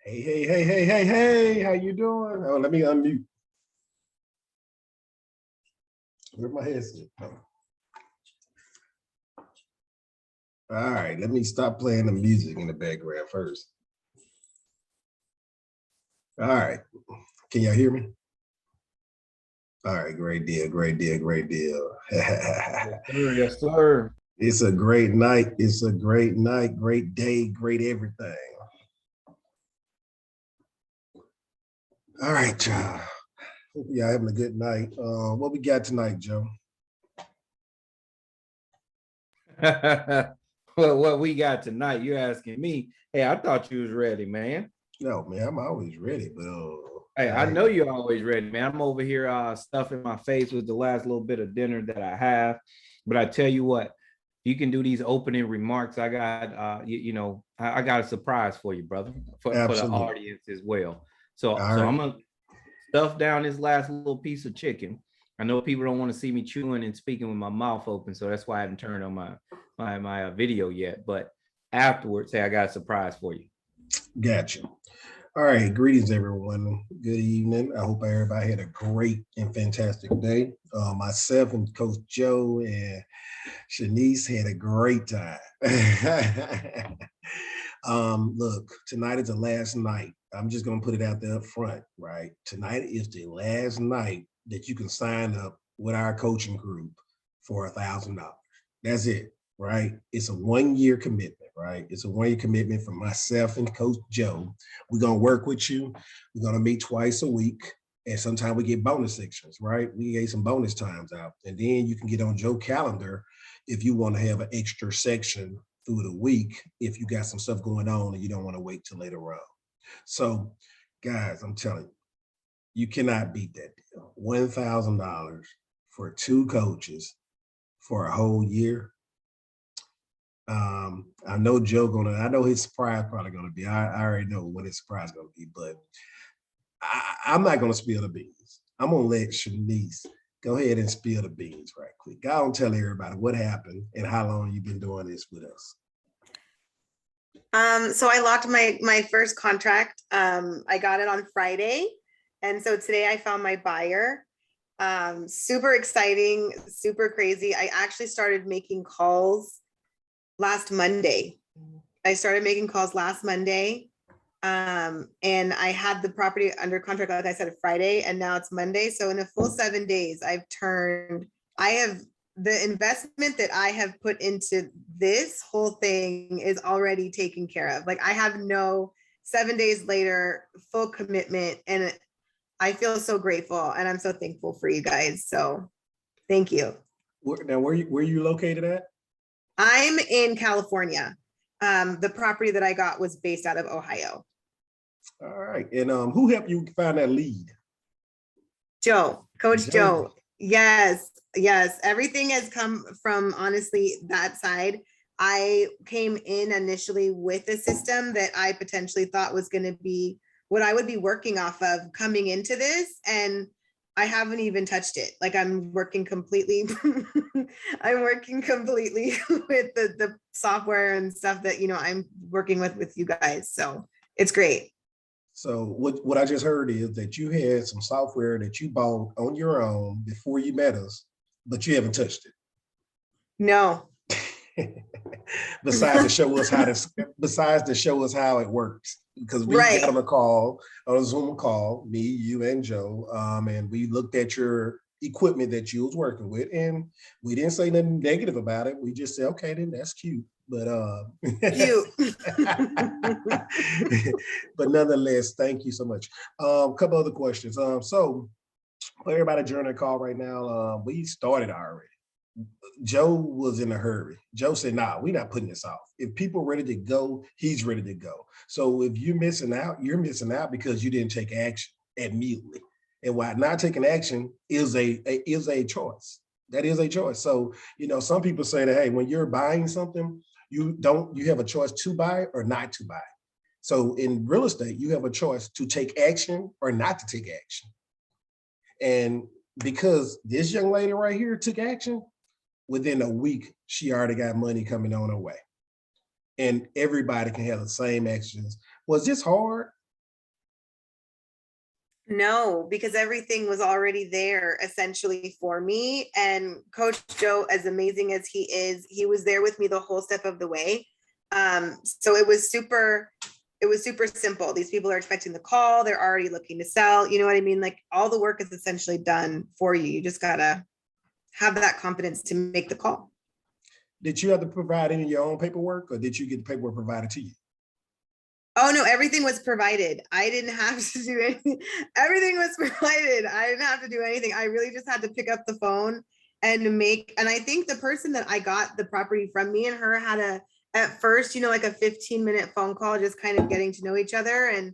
Hey, hey, hey, hey, hey, hey, how you doing? Oh, let me unmute. Where's my headset? Oh. All right, let me stop playing the music in the background first. All right, can y'all hear me? All right, great deal, great deal, great deal. Yes, sir. Yes, sir. It's a great night. It's a great night, great day, great everything. All right, y'all. Hope y'all having a good night. What we got tonight, Joe? Well, what we got tonight? You're asking me. Hey, I thought you was ready, man. No, man, I'm always ready, but Hey, I know you're always ready, man. I'm over here stuffing my face with the last little bit of dinner that I have. But I tell you what, you can do these opening remarks. I got I got a surprise for you, brother, for the absolutely. audience as well. So All so right. I'm gonna stuff down this last little piece of chicken. I know people don't want to see me chewing and speaking with my mouth open, so that's why I haven't turned on my video yet. But afterwards, hey, I got a surprise for you. Gotcha. All right, greetings everyone. Good evening. I hope everybody had a great and fantastic day. Myself and Coach Joe and Shanice had a great time. Look, tonight is the last night. I'm just gonna put it out there up front, right? Tonight is the last night that you can sign up with our coaching group for $1,000. That's it, right? It's a 1 year commitment, right? It's a 1 year commitment from myself and Coach Joe. We're gonna work with you. We're gonna meet twice a week. And sometimes we get bonus sections, right? We get some bonus times out. And then you can get on Joe's calendar if you want to have an extra section through the week if you got some stuff going on and you don't want to wait till later on. So, guys, I'm telling you, you cannot beat that deal. $1,000 for two coaches for a whole year. I know I know his surprise probably gonna be. I already know what his surprise gonna be, but I'm not gonna spill the beans. I'm gonna let Shanice go ahead and spill the beans right quick. Go and tell everybody what happened and how long you've been doing this with us. So I locked my first contract. I got it on Friday. And so today I found my buyer. Super exciting, super crazy. I actually started making calls last Monday. I started making calls last Monday. And I had the property under contract, like I said, Friday, and now it's Monday. So in a full 7 days, the investment that I have put into this whole thing is already taken care of. Like I have 7 days later, full commitment. And I feel so grateful and I'm so thankful for you guys. So thank you. Now, where you located at? I'm in California. The property that I got was based out of Ohio. All right. And who helped you find that lead? Coach Joe. Yes. Everything has come from honestly that side. I came in initially with a system that I potentially thought was going to be what I would be working off of coming into this. And I haven't even touched it. Like I'm working completely. I'm working completely with the software and stuff that, I'm working with you guys. So it's great. So what I just heard is that you had some software that you bought on your own before you met us, but you haven't touched it. No. Besides to show us how it works. Because we got on a Zoom call, me, you, and Joe, and we looked at your equipment that you was working with, and we didn't say nothing negative about it. We just said, okay, then that's cute. But cute. But nonetheless, thank you so much. A couple other questions. So for everybody joining the call right now, we started already. Joe was in a hurry. Joe said, nah, we're not putting this off. If people are ready to go, he's ready to go. So if you're missing out because you didn't take action immediately. And why not taking action is a choice. That is a choice. So, some people say that, hey, when you're buying something, you have a choice to buy or not to buy. So in real estate, you have a choice to take action or not to take action. And because this young lady right here took action, within a week, she already got money coming on her way. And everybody can have the same actions. Was this hard? No, because everything was already there essentially for me. And Coach Joe, as amazing as he is, he was there with me the whole step of the way. So it was super simple. These people are expecting the call, they're already looking to sell. You know what I mean? Like all the work is essentially done for you. You just gotta have that confidence to make the call. Did you have to provide any of your own paperwork, or did you get the paperwork provided to you? Oh no, everything was provided. I didn't have to do anything. Everything was provided. I didn't have to do anything. I really just had to pick up the phone and and I think the person that I got the property from, me and her had at first, like a 15-minute phone call, just kind of getting to know each other. And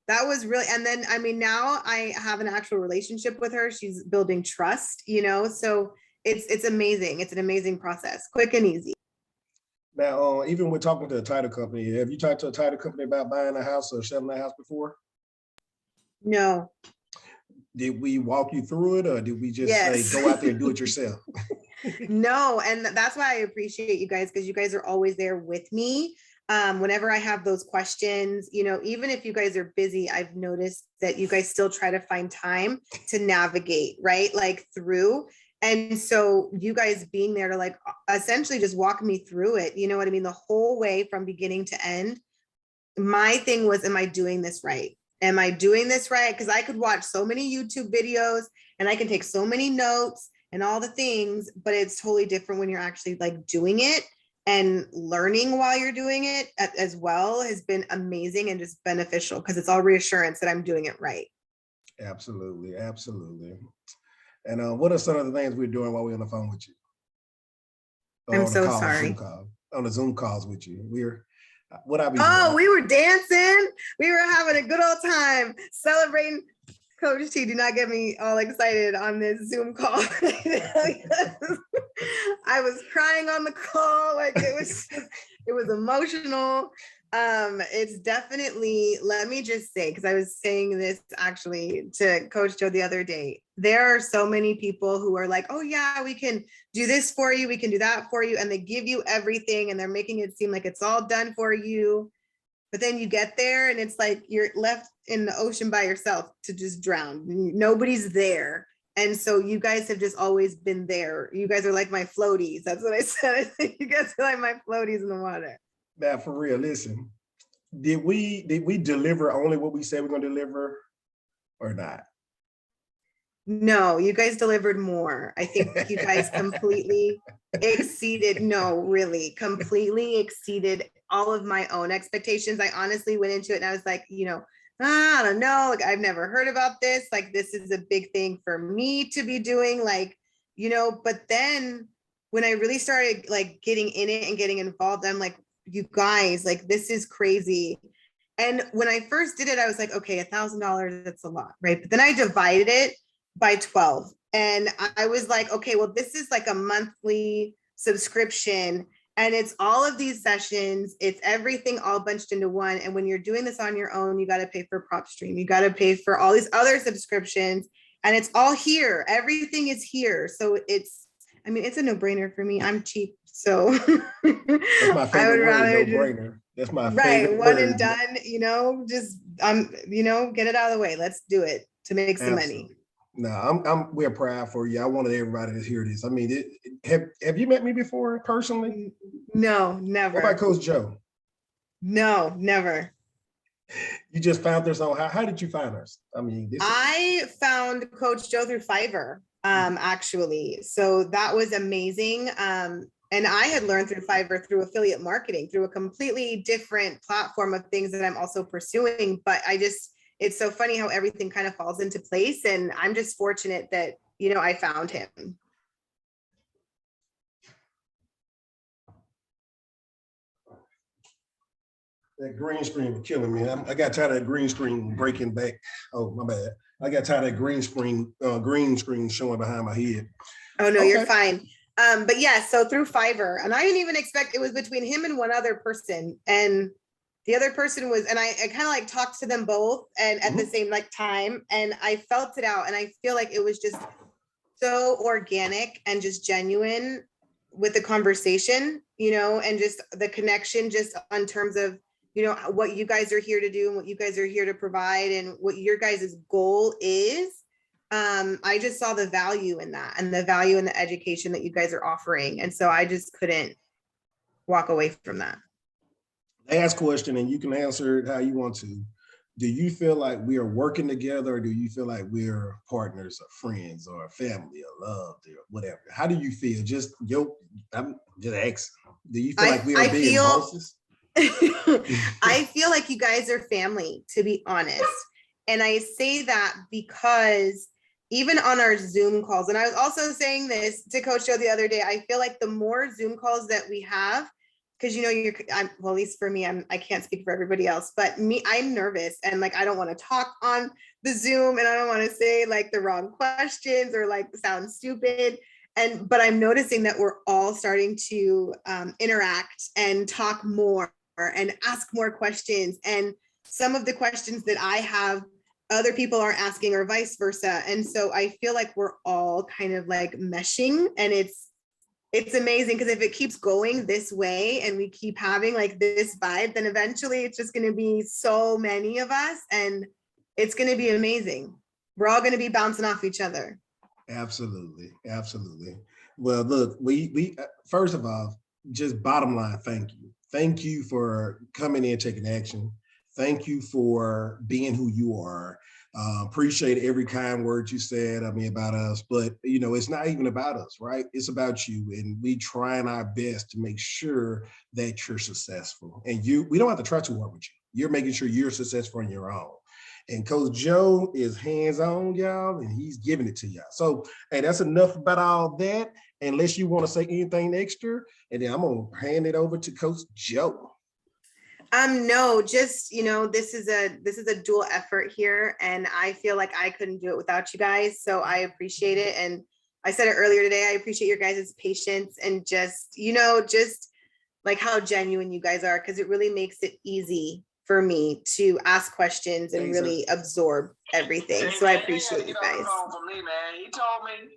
that was really, and then, I mean, now I have an actual relationship with her. She's building trust, so it's amazing. It's an amazing process, quick and easy. Now, even with talking to a title company, have you talked to a title company about buying a house or selling a house before? No. Did we walk you through it, or did we just say, go out there and do it yourself? No, and that's why I appreciate you guys, because you guys are always there with me. Whenever I have those questions, even if you guys are busy, I've noticed that you guys still try to find time to navigate, right? Like through. And so you guys being there to like essentially just walk me through it, you know what I mean? The whole way from beginning to end. My thing was, am I doing this right? Am I doing this right? Because I could watch so many YouTube videos and I can take so many notes and all the things, but it's totally different when you're actually like doing it, and learning while you're doing it as well has been amazing and just beneficial, because it's all reassurance that I'm doing it right. Absolutely. Absolutely. And what are some of the things we're doing while we're on the phone with you? I'm so sorry. On the Zoom calls with you. What I be doing? Oh, we were dancing. We were having a good old time celebrating. Coach T, do not get me all excited on this Zoom call. I was crying on the call. Like it was emotional. It's definitely, let me just say, because I was saying this actually to Coach Joe the other day, there are so many people who are like, oh yeah, we can do this for you, we can do that for you, and they give you everything and they're making it seem like it's all done for you. But then you get there and it's like you're left in the ocean by yourself to just drown. Nobody's there. And so you guys have just always been there. You guys are like my floaties. That's what I said. You guys are like my floaties in the water. Now, for real, listen, did we deliver only what we said we're going to deliver or not? No, you guys delivered more. I think you guys completely exceeded, completely exceeded all of my own expectations. I honestly went into it and I was like, I don't know, like I've never heard about this. Like, this is a big thing for me to be doing, but then when I really started like getting in it and getting involved, I'm like, you guys, like, this is crazy. And when I first did it, I was like, okay, $1,000, that's a lot, right? But then I divided it by 12. And I was like, okay, well, this is like a monthly subscription. And it's all of these sessions. It's everything all bunched into one. And when you're doing this on your own, you got to pay for PropStream. You got to pay for all these other subscriptions. And it's all here. Everything is here. So it's a no-brainer for me. I'm cheap. So that's my favorite word, no-brainer. That's my favorite one word. And done, just get it out of the way. Let's do it to make some money. No, we're proud for you. I wanted everybody to hear this. I mean, have you met me before personally? No, never. What about Coach Joe? No, never. You just found us on, how did you find us? I mean, I found Coach Joe through Fiverr, actually. So that was amazing. And I had learned through Fiverr through affiliate marketing, through a completely different platform of things that I'm also pursuing. But it's so funny how everything kind of falls into place. And I'm just fortunate that, I found him. That green screen was killing me. I got tired of that green screen breaking back. Oh, my bad. I got tired of that green screen showing behind my head. Oh, no, okay. You're fine. But yeah, so through Fiverr, and I didn't even expect, it was between him and one other person. And the other person was, and I kind of like talked to them both and at the same like time, and I felt it out. And I feel like it was just so organic and just genuine with the conversation, and just the connection, just on terms of, you know, what you guys are here to do and what you guys are here to provide and what your guys' goal is. I just saw the value in that and the value in the education that you guys are offering. And so I just couldn't walk away from that. Last question, and you can answer it how you want to. Do you feel like we are working together, or do you feel like we're partners or friends or family or loved or whatever? How do you feel? I'm just asking. Do you feel like we are being bosses? I feel like you guys are family, to be honest. And I say that because even on our Zoom calls, and I was also saying this to Coach Joe the other day, I feel like the more Zoom calls that we have, because you know, well, at least for me, I can't speak for everybody else, but me, I'm nervous and like I don't want to talk on the Zoom and I don't want to say like the wrong questions or like sound stupid. But I'm noticing that we're all starting to interact and talk more and ask more questions. And some of the questions that I have, other people are asking or vice versa. And so I feel like we're all kind of like meshing, and it's amazing because if it keeps going this way and we keep having like this vibe, then eventually it's just going to be so many of us and it's going to be amazing. We're all going to be bouncing off each other. Absolutely. Absolutely. Well, look, we first of all, just bottom line, thank you. Thank you for coming in, taking action. Thank you for being who you are. Appreciate every kind word you said, about us, but you know, it's not even about us, right? It's about you, and we trying our best to make sure that you're successful. And we don't have to try too hard with you. You're making sure you're successful on your own. And Coach Joe is hands-on, y'all, and he's giving it to y'all. So, hey, that's enough about all that. Unless you want to say anything extra, and then I'm gonna hand it over to Coach Joe. No, just, you know, this is a dual effort here, and I feel like I couldn't do it without you guys. So I appreciate it. And I said it earlier today, I appreciate your guys' patience and just, you know, just like how genuine you guys are, because it really makes it easy for me to ask questions and really absorb everything. So I appreciate you guys. He told me.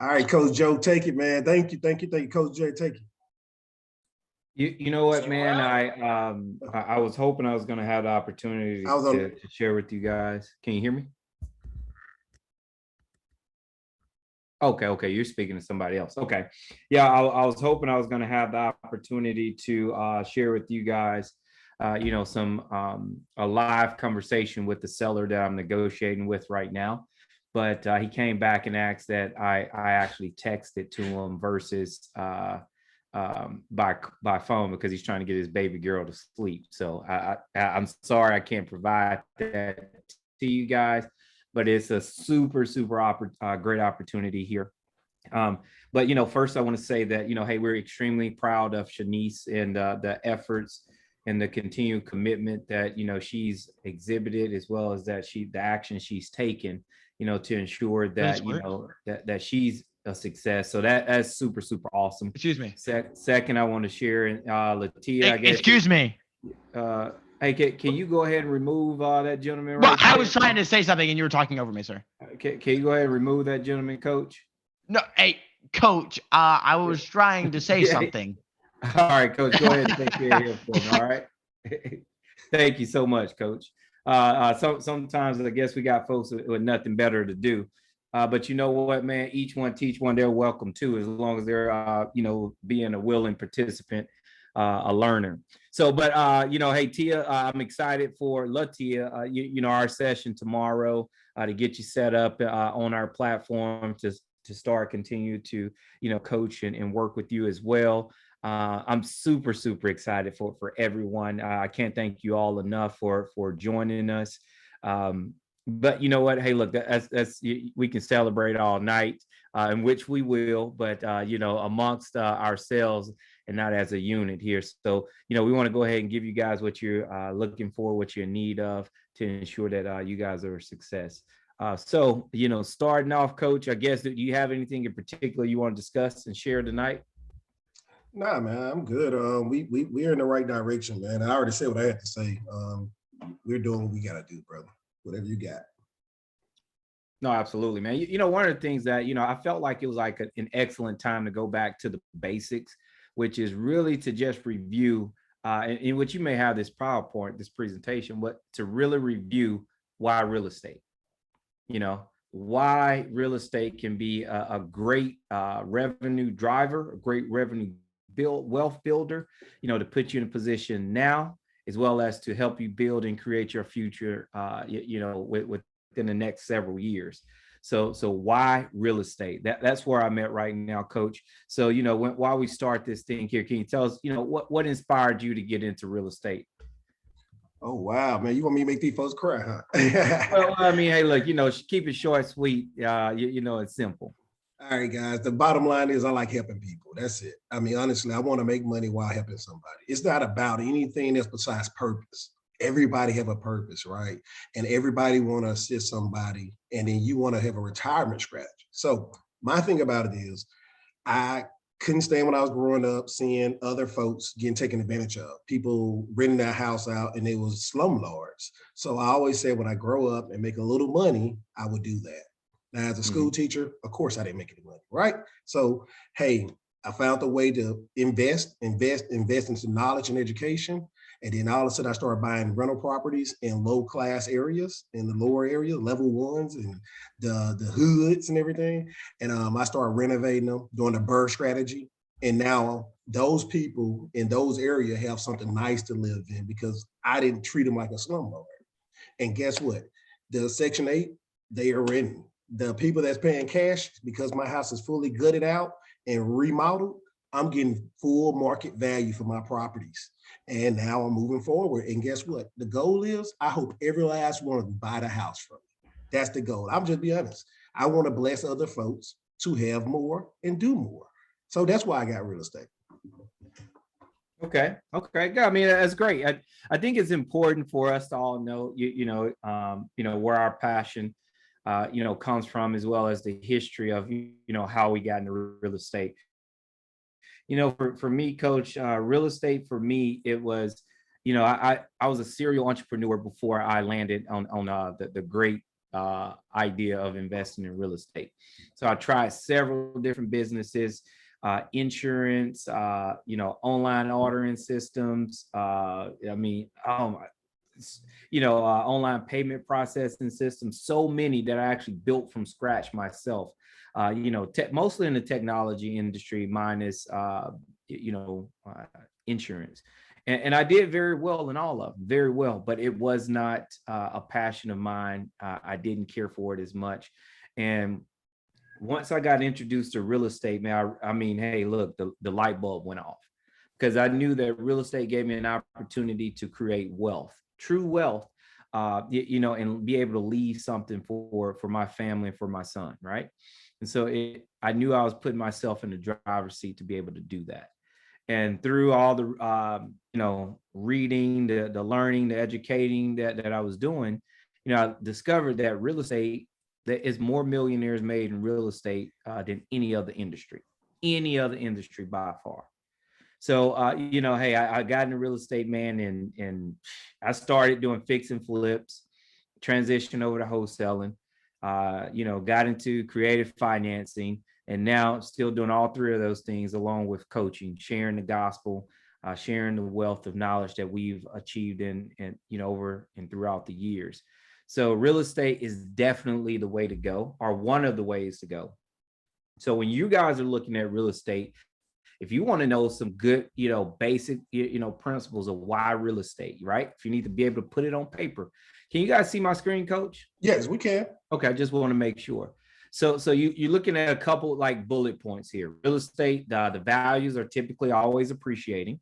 All right, Coach Joe, take it, man. Thank you, Coach Joe. Take it. You know what, man? I was hoping I was going to have the opportunity to share with you guys. Can you hear me? Okay. You're speaking to somebody else. Okay. Yeah, I was hoping I was going to have the opportunity to share with you guys, some a live conversation with the seller that I'm negotiating with right now. But he came back and asked that I actually texted to him versus by phone, because he's trying to get his baby girl to sleep. So I'm sorry I can't provide that to you guys, but it's a super great opportunity here. But you know, first I want to say that, you know, hey, we're extremely proud of Shanice and the efforts and the continued commitment that, you know, she's exhibited, as well as the action she's taken, you know, to ensure that, you know, that she's a success. So that's super awesome. Excuse me. Second, I want to share, Latia, I guess. Excuse me. Hey, can you go ahead and remove that gentleman? Well, I was trying to say something and you were talking over me, sir. Can you go ahead and remove that gentleman, Coach? No, hey, Coach, I was trying to say something. All right, Coach, go ahead and take care of him for me. All right. Thank you so much, Coach. Sometimes I guess we got folks with nothing better to do. But you know what, man, each one teach one, they're welcome too, as long as they're, being a willing participant, a learner. So, but, hey, Tia, I'm excited for Latia, our session tomorrow to get you set up on our platform to start, continue to, coach and work with you as well. I'm super excited for everyone. I can't thank you all enough for joining us. But you know what? Hey, look, that's we can celebrate all night, in which we will, but amongst ourselves and not as a unit here. So, we want to go ahead and give you guys what you're looking for, what you're in need of, to ensure that you guys are a success. So, starting off, Coach, I guess, do you have anything in particular you want to discuss and share tonight? Nah, man, I'm good. We're in the right direction, man. I already said what I had to say. We're doing what we gotta do, brother. Whatever you got. No, absolutely, man. You know, one of the things that, I felt like it was like an excellent time to go back to the basics, which is really to just review, in which you may have this PowerPoint, this presentation, but to really review why real estate, why real estate can be a great revenue driver, a great revenue wealth builder, to put you in a position now, as well as to help you build and create your future, within the next several years. So why real estate? That's where I'm at right now, Coach. So, while we start this thing here, can you tell us, what inspired you to get into real estate? Oh wow, man! You want me to make these folks cry, huh? Well, I mean, hey, look, keep it short, sweet. It's simple. All right, guys. The bottom line is I like helping people. That's it. I mean, honestly, I want to make money while helping somebody. It's not about anything that's besides purpose. Everybody have a purpose, right? And everybody want to assist somebody, and then you want to have a retirement strategy. So my thing about it is, I couldn't stand when I was growing up seeing other folks getting taken advantage of, people renting their house out and they was slumlords. So I always said when I grow up and make a little money, I would do that. Now, as a school teacher, of course I didn't make any money, right? So, hey, I found a way to invest into knowledge and education. And then all of a sudden I started buying rental properties in low class areas, in the lower area, level ones and the hoods and everything. And I started renovating them, doing the BRRRR strategy. And now those people in those areas have something nice to live in because I didn't treat them like a slumlord. And guess what? The Section 8, they are renting. The people that's paying cash, because my house is fully gutted out and remodeled, I'm getting full market value for my properties. And now I'm moving forward. And guess what? The goal is I hope every last one of them buy the house from me. That's the goal. I'm just be honest. I want to bless other folks to have more and do more. So that's why I got real estate. Okay. I mean, that's great. I think it's important for us to all know, where our passion, comes from, as well as the history of, how we got into real estate. For me, Coach, real estate for me, it was, I was a serial entrepreneur before I landed on the great idea of investing in real estate. So I tried several different businesses, insurance, online ordering systems. Online payment processing systems, so many that I actually built from scratch myself. Mostly in the technology industry, minus, insurance. And I did very well in all of them, very well, but it was not a passion of mine. I didn't care for it as much. And once I got introduced to real estate, man, I mean, hey, look, the light bulb went off because I knew that real estate gave me an opportunity to create wealth, true wealth, and be able to leave something for my family and for my son, right? And so I knew I was putting myself in the driver's seat to be able to do that. And through all the, reading, the learning, the educating that I was doing, I discovered that real estate, there is more millionaires made in real estate than any other industry by far. So, hey, I got into real estate, man, and I started doing fix and flips, transitioned over to wholesaling, got into creative financing, and now still doing all three of those things along with coaching, sharing the gospel, sharing the wealth of knowledge that we've achieved in over and throughout the years. So real estate is definitely the way to go, or one of the ways to go. So when you guys are looking at real estate, if you want to know some good, basic, principles of why real estate, right? If you need to be able to put it on paper. Can you guys see my screen, Coach? Yes, we can. Okay, I just want to make sure. So you're looking at a couple like bullet points here. Real estate, the values are typically always appreciating.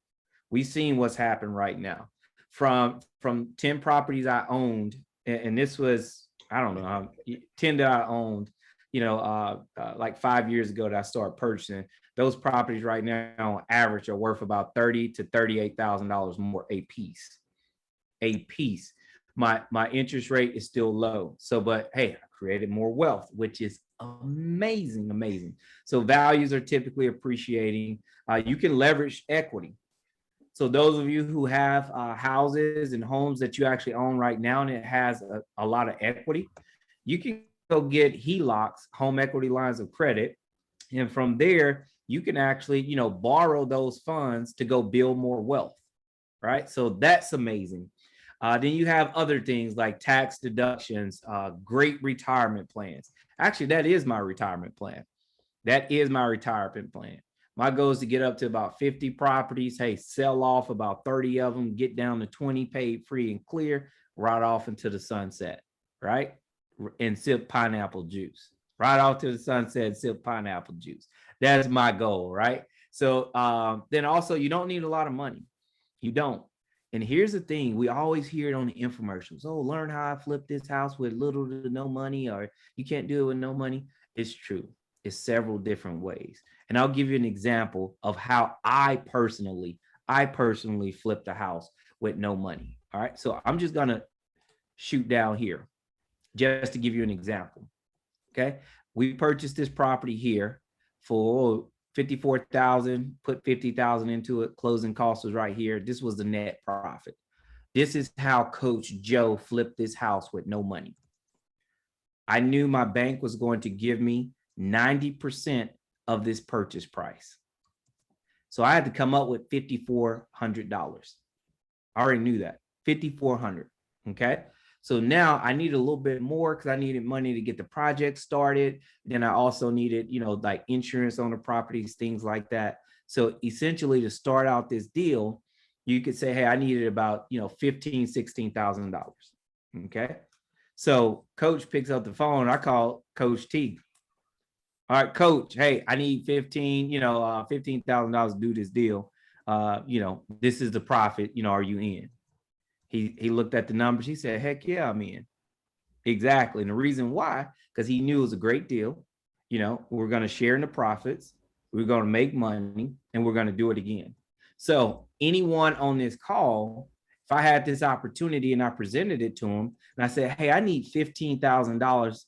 We've seen what's happened right now. From 10 properties I owned, and this was, I don't know, 10 that I owned, like 5 years ago that I started purchasing. Those properties right now on average are worth about $30,000 to $38,000 more a piece. My interest rate is still low. So, but hey, I created more wealth, which is amazing. So values are typically appreciating. You can leverage equity. So those of you who have houses and homes that you actually own right now, and it has a lot of equity, you can go get HELOCs, home equity lines of credit. And from there, you can actually, borrow those funds to go build more wealth, right? So that's amazing. Then you have other things like tax deductions, great retirement plans. Actually, that is my retirement plan. That is my retirement plan. My goal is to get up to about 50 properties. Hey, sell off about 30 of them, get down to 20 paid free and clear, right off into the sunset, right? And sip pineapple juice. Right off to the sunset, sip pineapple juice. That's my goal, right? So then also, you don't need a lot of money. You don't. And here's the thing, we always hear it on the infomercials. Oh, learn how I flip this house with little to no money, or you can't do it with no money. It's true. It's several different ways. And I'll give you an example of how I personally flipped a house with no money. All right. So I'm just going to shoot down here just to give you an example. Okay. We purchased this property here for 54,000, put 50,000 into it. Closing costs was right here. This was the net profit. This is how Coach Joe flipped this house with no money. I knew my bank was going to give me 90% of this purchase price. So I had to come up with $5,400. I already knew that, $5,400. Okay. So now I needed a little bit more because I needed money to get the project started. Then I also needed, like insurance on the properties, things like that. So essentially to start out this deal, you could say, hey, I needed about, $15,000, $16,000. Okay. So Coach picks up the phone. I call Coach T. All right, Coach, hey, I need $15,000 to do this deal. This is the profit, are you in? He looked at the numbers. He said, heck yeah, I'm in. Exactly. And the reason why, because he knew it was a great deal. We're going to share in the profits. We're going to make money and we're going to do it again. So anyone on this call, if I had this opportunity and I presented it to him and I said, hey, I need $15,000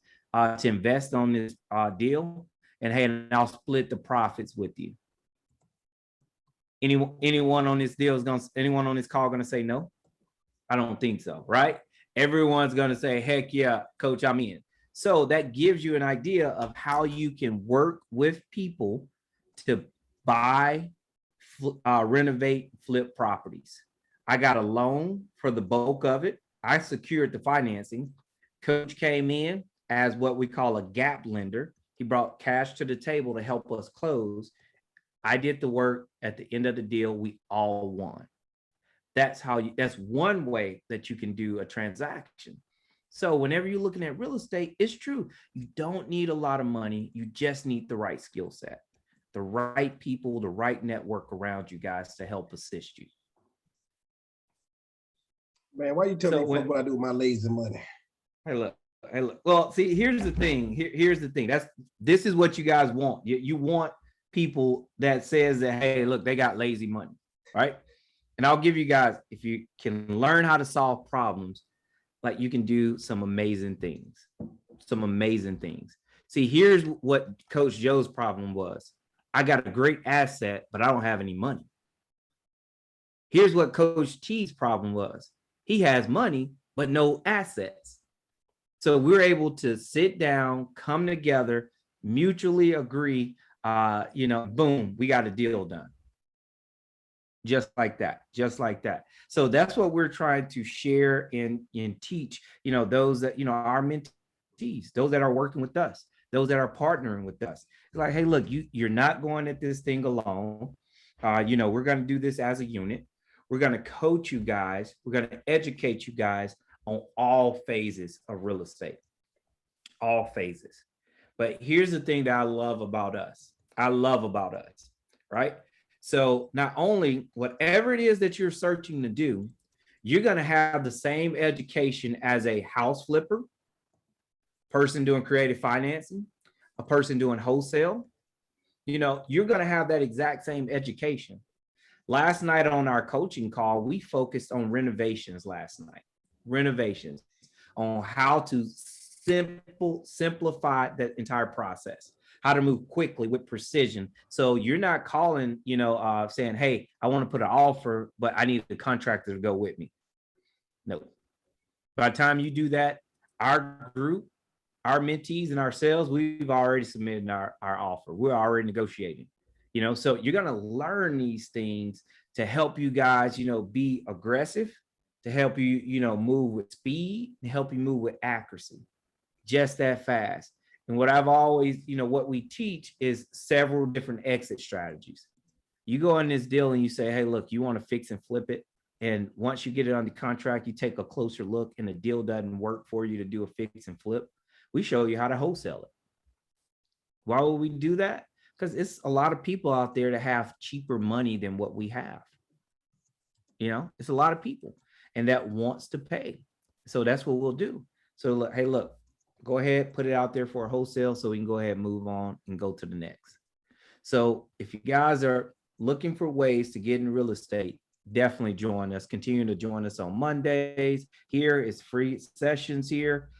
to invest on this deal. And hey, and I'll split the profits with you. Anyone on this call going to say no? I don't think so, right? Everyone's going to say, heck yeah, Coach, I'm in. So that gives you an idea of how you can work with people to buy, renovate, flip properties. I got a loan for the bulk of it. I secured the financing. Coach came in as what we call a gap lender. He brought cash to the table to help us close. I did the work. At the end of the deal, we all won. That's one way that you can do a transaction. So whenever you're looking at real estate, it's true. You don't need a lot of money. You just need the right skill set, the right people, the right network around you guys to help assist you. Man, why you tell me what I do with my lazy money? Hey, look. Well, see, here's the thing. Here's the thing. This is what you guys want. You want people that says that, hey, look, they got lazy money, right? And I'll give you guys, if you can learn how to solve problems, like you can do some amazing things. See, here's what Coach Joe's problem was. I got a great asset, but I don't have any money. Here's what Coach T's problem was. He has money, but no assets. So we're able to sit down, come together, mutually agree, boom, we got a deal done. Just like that. So that's what we're trying to share and teach, those that, our mentees, those that are working with us, those that are partnering with us. Like, hey, look, you're not going at this thing alone. We're going to do this as a unit. We're going to coach you guys. We're going to educate you guys on all phases of real estate, all phases. But here's the thing that I love about us, right? So not only whatever it is that you're searching to do, you're going to have the same education as a house flipper, person doing creative financing, a person doing wholesale. You're going to have that exact same education. Last night on our coaching call, we focused on renovations on how to simplify that entire process, how to move quickly with precision. So you're not calling, saying, hey, I want to put an offer, but I need the contractor to go with me. No. By the time you do that, our our mentees and ourselves, we've already submitted our offer. We're already negotiating, so you're going to learn these things to help you guys, be aggressive, to help you, move with speed, and help you move with accuracy, just that fast. And what I've always, what we teach is several different exit strategies. You go in this deal and you say, hey, look, you want to fix and flip it. And once you get it on the contract, you take a closer look and the deal doesn't work for you to do a fix and flip. We show you how to wholesale it. Why would we do that? Because it's a lot of people out there that have cheaper money than what we have. It's a lot of people and that wants to pay. So that's what we'll do. So look, hey, look, go ahead, put it out there for a wholesale so we can go ahead and move on and go to the next. So if you guys are looking for ways to get in real estate, definitely join us. Continue to join us on Mondays. Here is free sessions here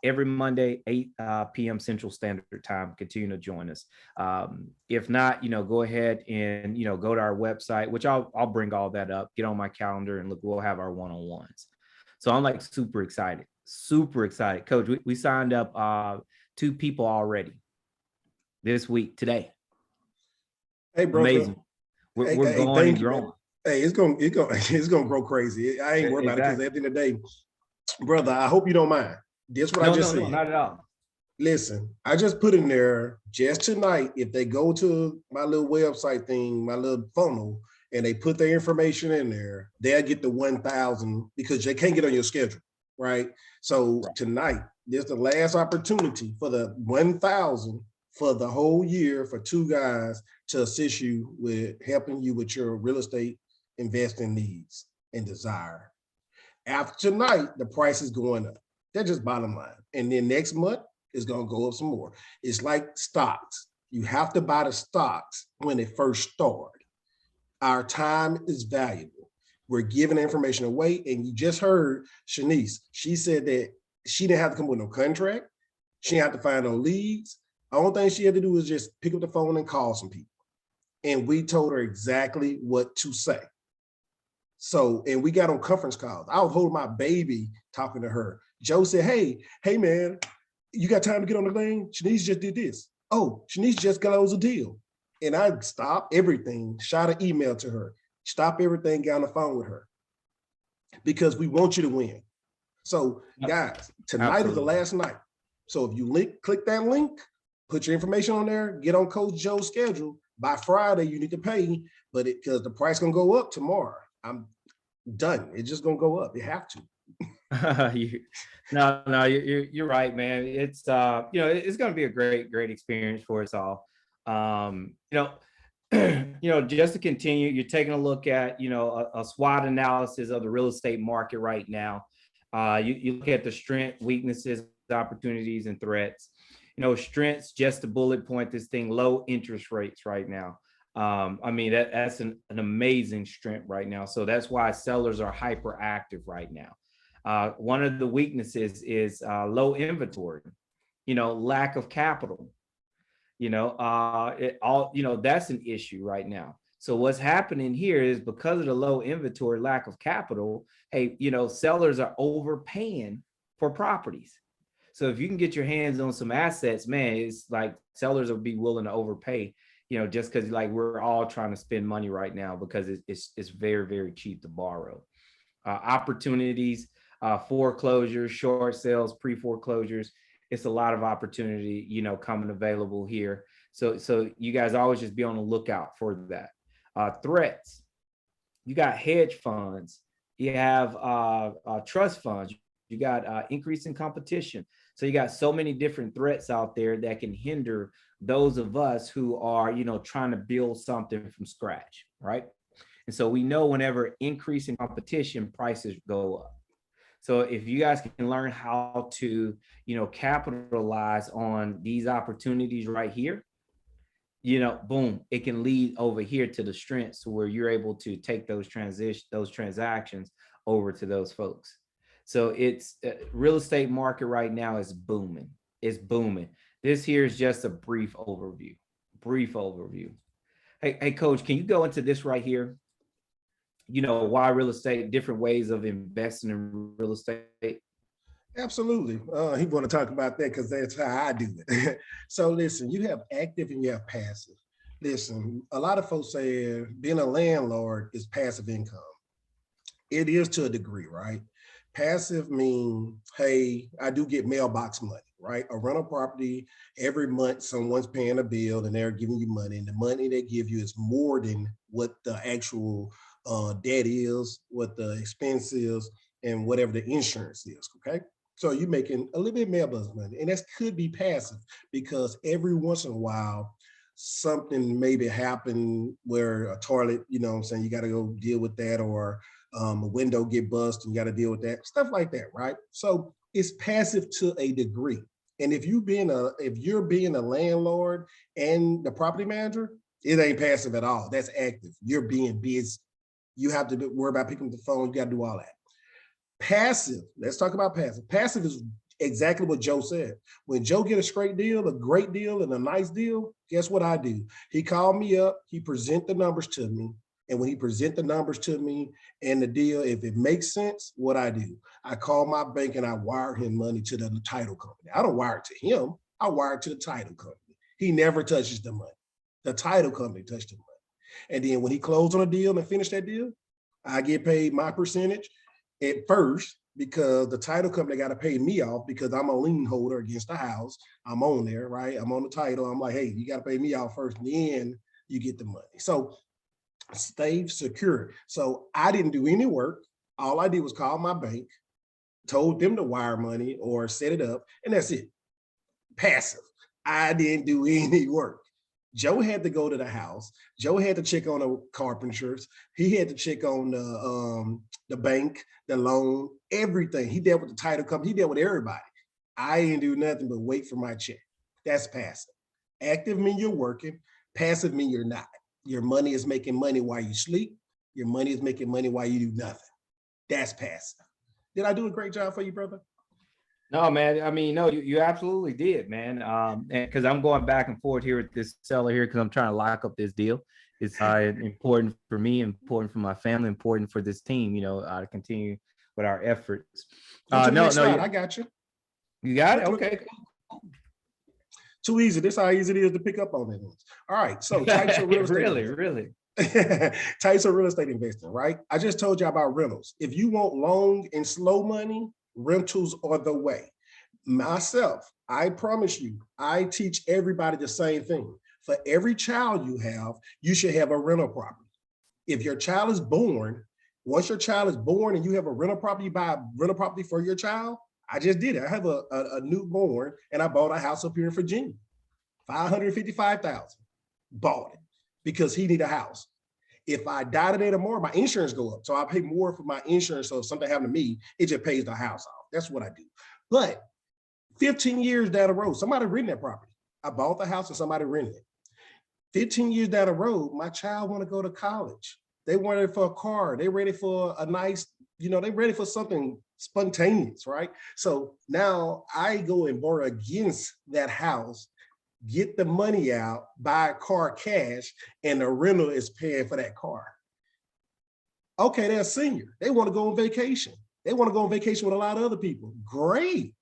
every Monday, 8 p.m. Central Standard Time. Continue to join us. If not, go ahead and, go to our website, which I'll bring all that up, get on my calendar and look, we'll have our one-on-ones. So I'm like super excited. Coach, we signed up 2 people already this week, today. Hey, brother. Amazing. We're going and growing. Hey, it's gonna grow crazy. I ain't worried about it because at the end of the day, brother, I hope you don't mind. This what I just said. No, not at all. Listen, I just put in there just tonight. If they go to my little website thing, my little funnel, and they put their information in there, they'll get the 1,000 because they can't get on your schedule, right? So tonight, there's the last opportunity for the 1,000 for the whole year for 2 guys to assist you with helping you with your real estate investing needs and desire. After tonight, the price is going up. That's just bottom line. And then next month, it's going to go up some more. It's like stocks. You have to buy the stocks when they first start. Our time is valuable. We're giving information away. And you just heard Shanice. She said that she didn't have to come with no contract. She didn't have to find no leads. The only thing she had to do was just pick up the phone and call some people. And we told her exactly what to say. So, and we got on conference calls. I was holding my baby talking to her. Joe said, hey man, you got time to get on the lane? Shanice just did this. Oh, Shanice just closed a deal. And I stopped everything, shot an email to her, stop everything, got on the phone with her. Because we want you to win. So guys, tonight is the last night. So if you click that link, put your information on there, get on Coach Joe's schedule. By Friday, you need to pay, but because the price gonna go up tomorrow. I'm done. It's just gonna go up. You have to. No, you're right, man. It's it's gonna be a great experience for us all. Just to continue, you're taking a look at a SWOT analysis of the real estate market right now. You look at the strengths, weaknesses, opportunities, and threats. Strengths, just to bullet point this thing, low interest rates right now. That's an amazing strength right now. So that's why sellers are hyperactive right now. One of the weaknesses is low inventory, lack of capital, that's an issue right now. So what's happening here is because of the low inventory, lack of capital, sellers are overpaying for properties. So if you can get your hands on some assets, man, it's like sellers will be willing to overpay, just because we're all trying to spend money right now because it's very, very cheap to borrow. Opportunities, foreclosures, short sales, pre-foreclosures. It's a lot of opportunity, coming available here. So you guys always just be on the lookout for that. Threats. You got hedge funds. You have trust funds. You got increasing competition. So you got so many different threats out there that can hinder those of us who are, trying to build something from scratch, right? And so we know whenever increasing competition, prices go up. So if you guys can learn how to, capitalize on these opportunities right here, boom, it can lead over here to the strengths where you're able to take those transactions over to those folks. So it's real estate market right now is booming. It's booming. This here is just a brief overview. Hey, Coach, can you go into this right here? Why real estate, different ways of investing in real estate. Absolutely. He want to talk about that because that's how I do it. So listen, you have active and you have passive. Listen, a lot of folks say being a landlord is passive income. It is to a degree, right? Passive mean, hey, I do get mailbox money, right? A rental property, every month someone's paying a bill and they're giving you money, and the money they give you is more than what the actual debt is, what the expense is, and whatever the insurance is, okay? So you're making a little bit of mailbox money, and that could be passive because every once in a while, something maybe happen where a toilet, you know what I'm saying, you got to go deal with that, or a window get bust and you got to deal with that, stuff like that, right? So it's passive to a degree. And if you're being a landlord and the property manager, it ain't passive at all. That's active. You're being busy. You have to worry about picking up the phone. You got to do all that. Passive, let's talk about passive. Passive is exactly what Joe said. When Joe get a great deal, and a nice deal, guess what I do? He called me up, he present the numbers to me. And when he present the numbers to me and the deal, if it makes sense, what I do, I call my bank and I wire him money to the title company. I don't wire it to him. I wire it to the title company. He never touches the money. The title company touched the money. And then when he closed on a deal and finish that deal, I get paid my percentage at first, because the title company got to pay me off because I'm a lien holder against the house. I'm on there, right? I'm on the title. I'm like, hey, you got to pay me off first, and then you get the money. So stay secure. So I didn't do any work. All I did was call my bank, told them to wire money or set it up, and that's it. Passive. I didn't do any work. Joe had to go to the house. Joe had to check on the carpenters. He had to check on the bank, the loan, everything. He dealt with the title company. He dealt with everybody. I didn't do nothing but wait for my check. That's passive. Active mean you're working. Passive mean you're not. Your money is making money while you sleep. Your money is making money while you do nothing. That's passive. Did I do a great job for you, brother? No, man. I mean, no, you absolutely did, man. And because I'm going back and forth here with this seller here because I'm trying to lock up this deal. It's important for me, important for my family, important for this team, to continue with our efforts. I got you. You got it? Okay. Too easy. This is how easy it is to pick up on it. All right. So types of real estate. Really. Types of real estate investing, right? I just told you about rentals. If you want long and slow money, rentals are the way. Myself, I promise you, I teach everybody the same thing. For every child you have, you should have a rental property. If your child is born, once your child is born and you have a rental property, you buy a rental property for your child. I just did it. I have a newborn and I bought a house up here in Virginia, $555,000. Bought it because he need a house. If I die today tomorrow, my insurance go up. So I pay more for my insurance. So if something happened to me, it just pays the house off. That's what I do. But 15 years down the road, somebody rented that property. I bought the house and somebody rented it. 15 years down the road, my child want to go to college. They wanted for a car. They ready for a nice, they ready for something spontaneous, right? So now I go and borrow against that house, get the money out, buy a car cash, and the rental is paying for that car. Okay, they're a senior. They want to go on vacation. They want to go on vacation with a lot of other people. Great.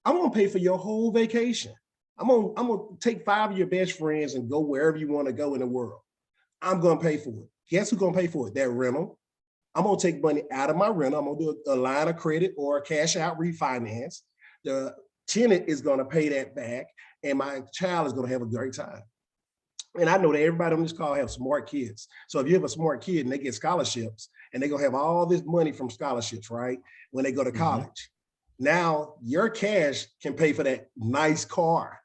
I'm going to pay for your whole vacation. I'm going to take 5 of your best friends and go wherever you want to go in the world. I'm going to pay for it. Guess who's going to pay for it? That rental. I'm going to take money out of my rental. I'm going to do a line of credit or a cash out refinance. The tenant is going to pay that back, and my child is going to have a great time. And I know that everybody on this call have smart kids. So if you have a smart kid and they get scholarships and they're going to have all this money from scholarships, right? When they go to college. Now your cash can pay for that nice car.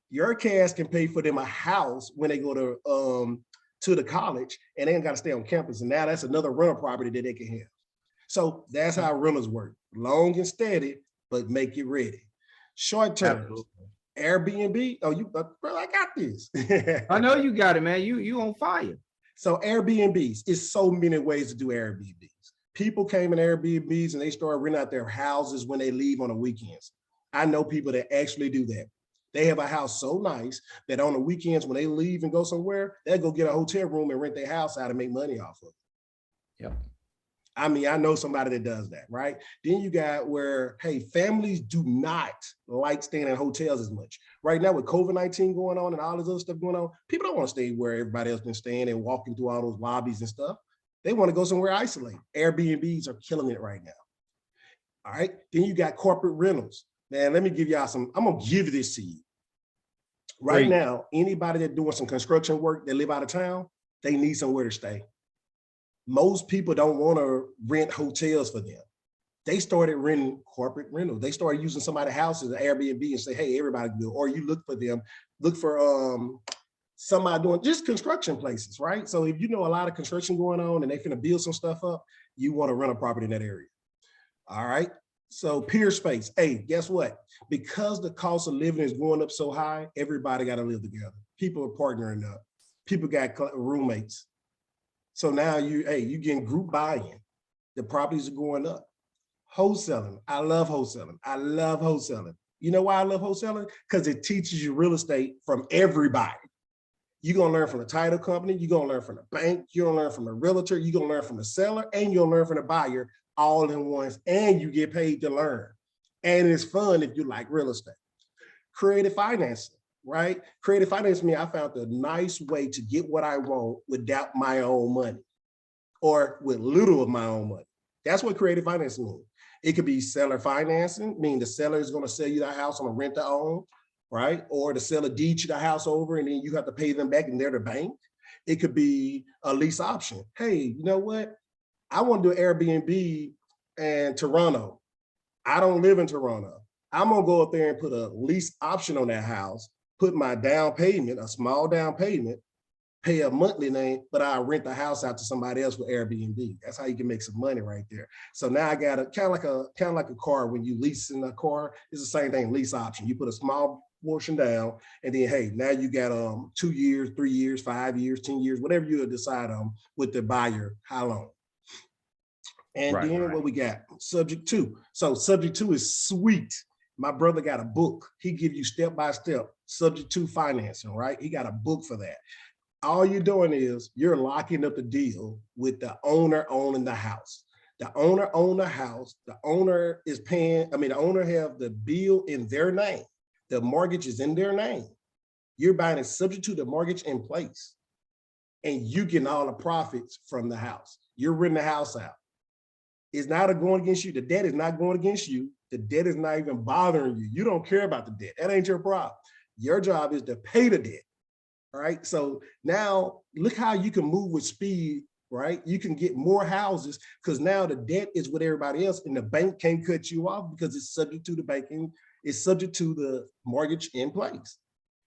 Your cash can pay for them a house when they go to the college, and they ain't got to stay on campus. And now that's another rental property that they can have. So that's how rentals work. Long and steady, but make it ready. Short term. Airbnb. Oh, bro, I got this. I know you got it, man. You on fire. So Airbnbs, it's so many ways to do Airbnbs. People came in Airbnbs and they started renting out their houses when they leave on the weekends. I know people that actually do that. They have a house so nice that on the weekends when they leave and go somewhere, they'll go get a hotel room and rent their house out and make money off of it. Yep. I mean, I know somebody that does that, right? Then you got where, hey, families do not like staying in hotels as much. Right now with COVID-19 going on and all this other stuff going on, people don't want to stay where everybody else been staying and walking through all those lobbies and stuff. They want to go somewhere isolated. Airbnbs are killing it right now. All right. Then you got corporate rentals. Man, let me give y'all some, I'm going to give this to you. Right now, anybody that's doing some construction work that live out of town, they need somewhere to stay. Most people don't want to rent hotels for them. They started renting corporate rentals. They started using somebody's house as an Airbnb and say, hey, everybody can do it. Or you look for them, look for somebody doing just construction places, right? So if you know a lot of construction going on and they finna build some stuff up, you want to rent a property in that area. All right. So peer space. Hey, guess what? Because the cost of living is going up so high, everybody got to live together. People are partnering up. People got roommates. So now you getting group buy-in. The properties are going up. Wholesaling. I love wholesaling. I love wholesaling. You know why I love wholesaling? Because it teaches you real estate from everybody. You're going to learn from the title company. You're going to learn from the bank. You're going to learn from the realtor. You're going to learn from the seller, and you'll learn from the buyer all in once, and you get paid to learn. And it's fun if you like real estate. Creative financing, right? Creative financing means I found a nice way to get what I want without my own money or with little of my own money. That's what creative financing means. It could be seller financing, meaning the seller is going to sell you the house on a rent to own, right? Or the seller deeds you the house over and then you have to pay them back and they're the bank. It could be a lease option. Hey, you know what? I want to do Airbnb in Toronto. I don't live in Toronto. I'm going to go up there and put a lease option on that house, put my down payment, a small down payment, pay a monthly name, but I rent the house out to somebody else with Airbnb. That's how you can make some money right there. So now I got a kind of like a car. When you lease in a car, it's the same thing, lease option. You put a small portion down, and then hey, now you got 2 years, 3 years, 5 years, 10 years, whatever you decide on with the buyer, how long. And then what we got, subject to. So subject to is sweet. My brother got a book. He give you step-by-step subject to financing, right? He got a book for that. All you're doing is you're locking up the deal with the owner owning the house. The owner own the house. The owner is paying, the owner have the bill in their name. The mortgage is in their name. You're buying it subject to the mortgage in place. And you getting all the profits from the house. You're renting the house out. It's not going against you. The debt is not going against you. The debt is not even bothering you. You don't care about the debt. That ain't your problem. Your job is to pay the debt. All right. So now look how you can move with speed, right? You can get more houses because now the debt is with everybody else and the bank can't cut you off because it's subject to the banking. It's subject to the mortgage in place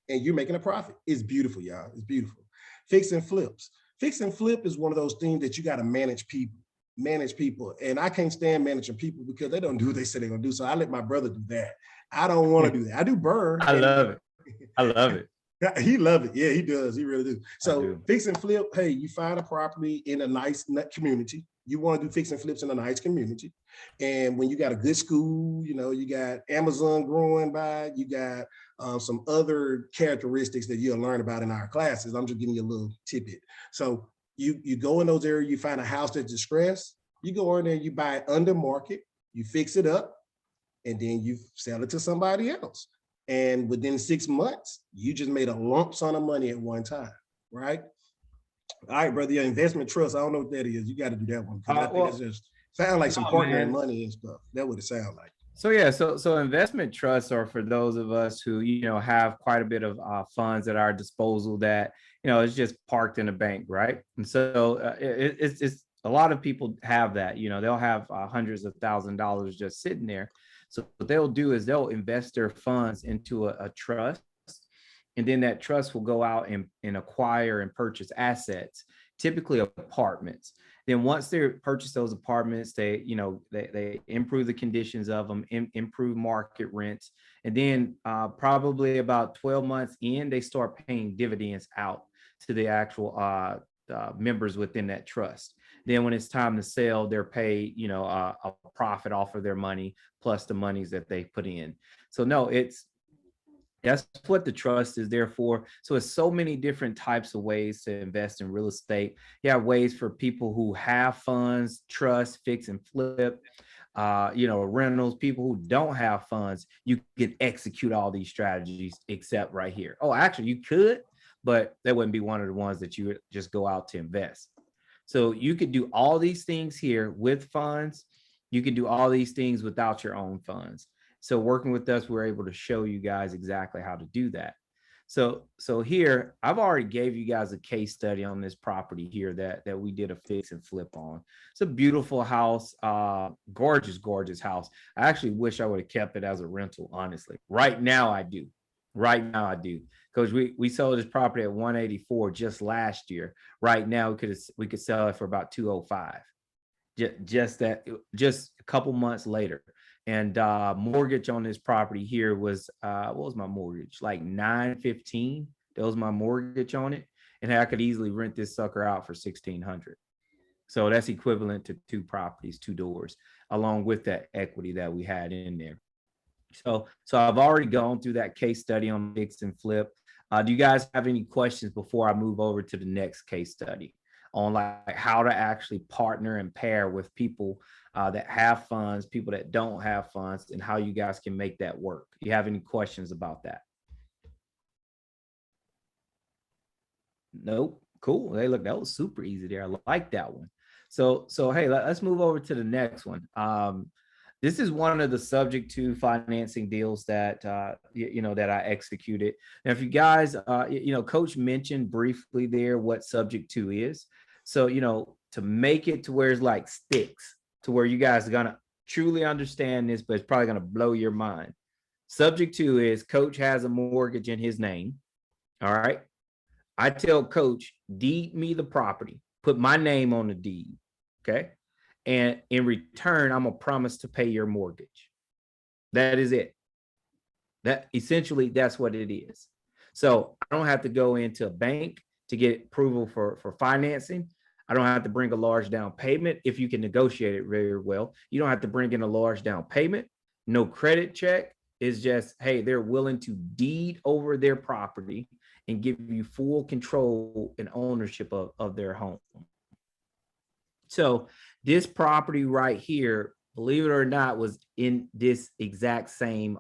and you're making a profit. It's beautiful, y'all. It's beautiful. Fix and flips. Fix and flip is one of those things that you got to manage people. And I can't stand managing people because they don't do what they say they're gonna do. So I let my brother do that. I don't want to do that. I do burn. I love it. I love it. He love it. Yeah, he does. He really do. So fix and flip. Hey, you find a property in a nice community. You want to do fix and flips in a nice community. And when you got a good school, you got Amazon growing by, you got some other characteristics that you'll learn about in our classes. I'm just giving you a little tidbit. So you go in those areas, you find a house that's distressed, you go in there, you buy it under market, you fix it up, and then you sell it to somebody else. And within 6 months, you just made a lump sum of money at one time, right? All right, brother, your investment trust, I don't know what that is. You got to do that one. I think it's just sound like some partnering money and stuff. That would it sound like. So yeah, so investment trusts are for those of us who have quite a bit of funds at our disposal that it's just parked in a bank, right? And so it's a lot of people have that. They'll have hundreds of $1,000s just sitting there. So what they'll do is they'll invest their funds into a trust, and then that trust will go out and acquire and purchase assets, typically apartments. Then once they purchase those apartments, they improve the conditions of them, improve market rents. And then probably about 12 months in, they start paying dividends out to the actual members within that trust. Then when it's time to sell, they're paid, a profit off of their money plus the monies that they put in. So no, it's That's what the trust is there for. So it's so many different types of ways to invest in real estate. You have ways for people who have funds, trust, fix and flip, rentals, people who don't have funds. You can execute all these strategies except right here. Oh, actually you could, but that wouldn't be one of the ones that you would just go out to invest. So you could do all these things here with funds. You can do all these things without your own funds. So working with us, we're able to show you guys exactly how to do that. So here, I've already gave you guys a case study on this property here that we did a fix and flip on. It's a beautiful house, gorgeous, gorgeous house. I actually wish I would have kept it as a rental, honestly. Right now I do. Right now I do. Because we sold this property at 184 just last year. Right now we could sell it for about 205. Just a couple months later. And mortgage on this property here was what was my mortgage? Like 915. That was my mortgage on it. And I could easily rent this sucker out for 1600. So that's equivalent to 2 properties, 2 doors, along with that equity that we had in there. So I've already gone through that case study on fix and flip. Do you guys have any questions before I move over to the next case study on like how to actually partner and pair with people that have funds, people that don't have funds, and how you guys can make that work? Do you have any questions about that? Nope. Cool. Hey, look, that was super easy there. I like that one. So hey, let's move over to the next one. This is one of the subject to financing deals that that I executed. Now, if you guys, Coach mentioned briefly there what subject to is. So to make it to where it's like sticks, to where you guys are gonna truly understand this, but it's probably gonna blow your mind. Subject to is Coach has a mortgage in his name. All right. I tell Coach, deed me the property, put my name on the deed. Okay. And in return, I'm gonna promise to pay your mortgage. That is it. That essentially, that's what it is. So I don't have to go into a bank to get approval for financing. I don't have to bring a large down payment. If you can negotiate it very well, you don't have to bring in a large down payment. No credit check. It's just, hey, they're willing to deed over their property and give you full control and ownership of their home. So this property right here, believe it or not, was in this exact same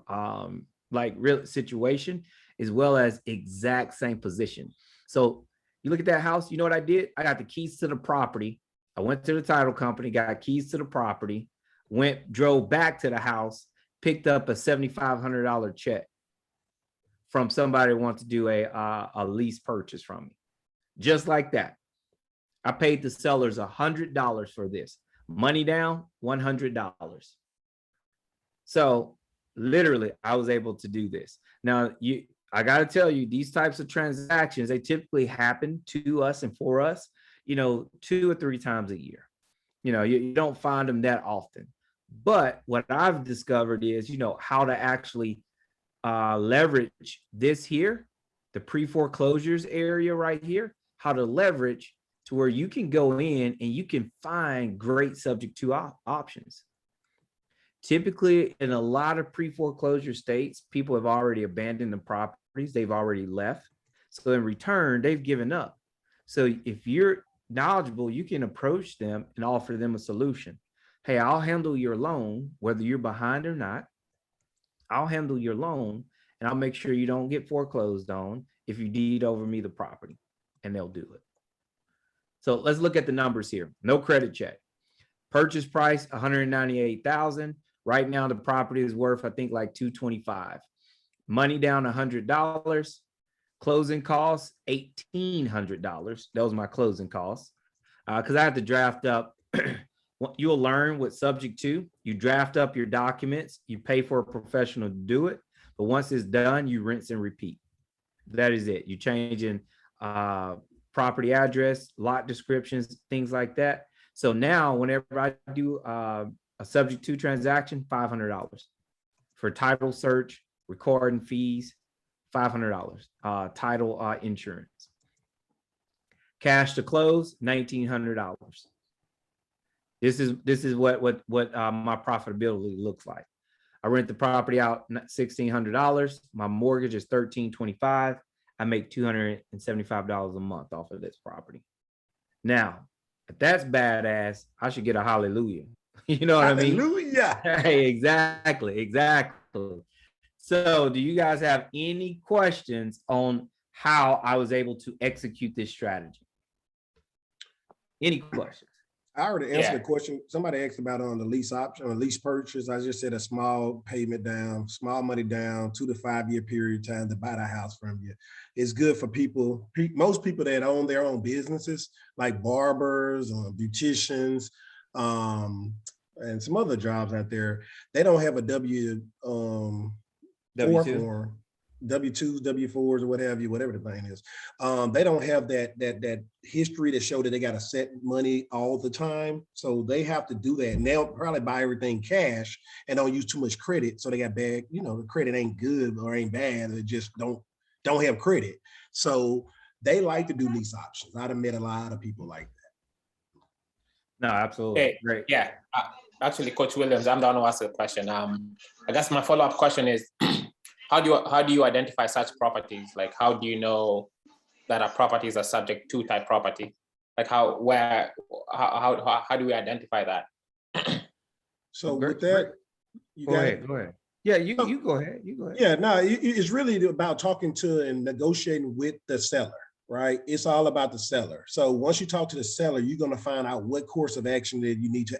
real situation, as well as exact same position. So you look at that house, you know what I did? I got the keys to the property. I went to the title company, got keys to the property, drove back to the house, picked up a $7,500 check from somebody who wants to do a lease purchase from me. Just like that. I paid the sellers $100 for this. Money down, $100. So literally, I was able to do this. Now, I got to tell you, these types of transactions, they typically happen to us and for us, 2 or 3 times a year. You don't find them that often. But what I've discovered is, how to actually leverage this here, the pre-foreclosures area right here, how to leverage to where you can go in and you can find great subject to options. Typically, in a lot of pre-foreclosure states, people have already abandoned the properties. They've already left. So in return, they've given up. So if you're knowledgeable, you can approach them and offer them a solution. Hey, I'll handle your loan, whether you're behind or not. I'll handle your loan and I'll make sure you don't get foreclosed on if you deed over me the property, and they'll do it. So let's look at the numbers here. No credit check. Purchase price, $198,000. Right now, the property is worth, I think, like $225,000. Money down, $100. Closing costs, $1,800. That was my closing costs. Because I had to draft up. You'll learn what subject to. You draft up your documents. You pay for a professional to do it. But once it's done, you rinse and repeat. That is it. You change in property address, lot descriptions, things like that. So now whenever I do a subject to transaction, $500 for title search, recording fees, $500, title insurance. Cash to close, $1,900. This is what my profitability looks like. I rent the property out $1,600. My mortgage is $1,325. I make $275 a month off of this property. Now, if that's badass, I should get a hallelujah. You know what I mean? Hallelujah. Hey, exactly. So do you guys have any questions on how I was able to execute this strategy? Any questions? I already answered the question. Somebody asked about on the lease option or lease purchase. I just said a small payment down, small money down, 2 to 5 year period of time to buy the house from you. It's good for people, most people that own their own businesses, like barbers, beauticians, and some other jobs out there. They don't have a W4 form, W2s, W4s, or whatever the thing is. They don't have that history to show that they got to set money all the time. So they have to do that. And they'll probably buy everything cash and don't use too much credit. So they got bad, the credit ain't good or ain't bad. They just don't have credit. So they like to do lease options. I've met a lot of people like that. No, absolutely. Hey, great. Yeah. Actually, Coach Williams, I'm the one who asked the question. I guess my follow-up question is, how do you identify such properties? Like, how do you know that a property is a subject to type property? Like how do we identify that? So Great, with that, you go ahead. Yeah, you go ahead. Yeah, no, it's really about talking to and negotiating with the seller, right? It's all about the seller. So once you talk to the seller, you're going to find out what course of action that you need to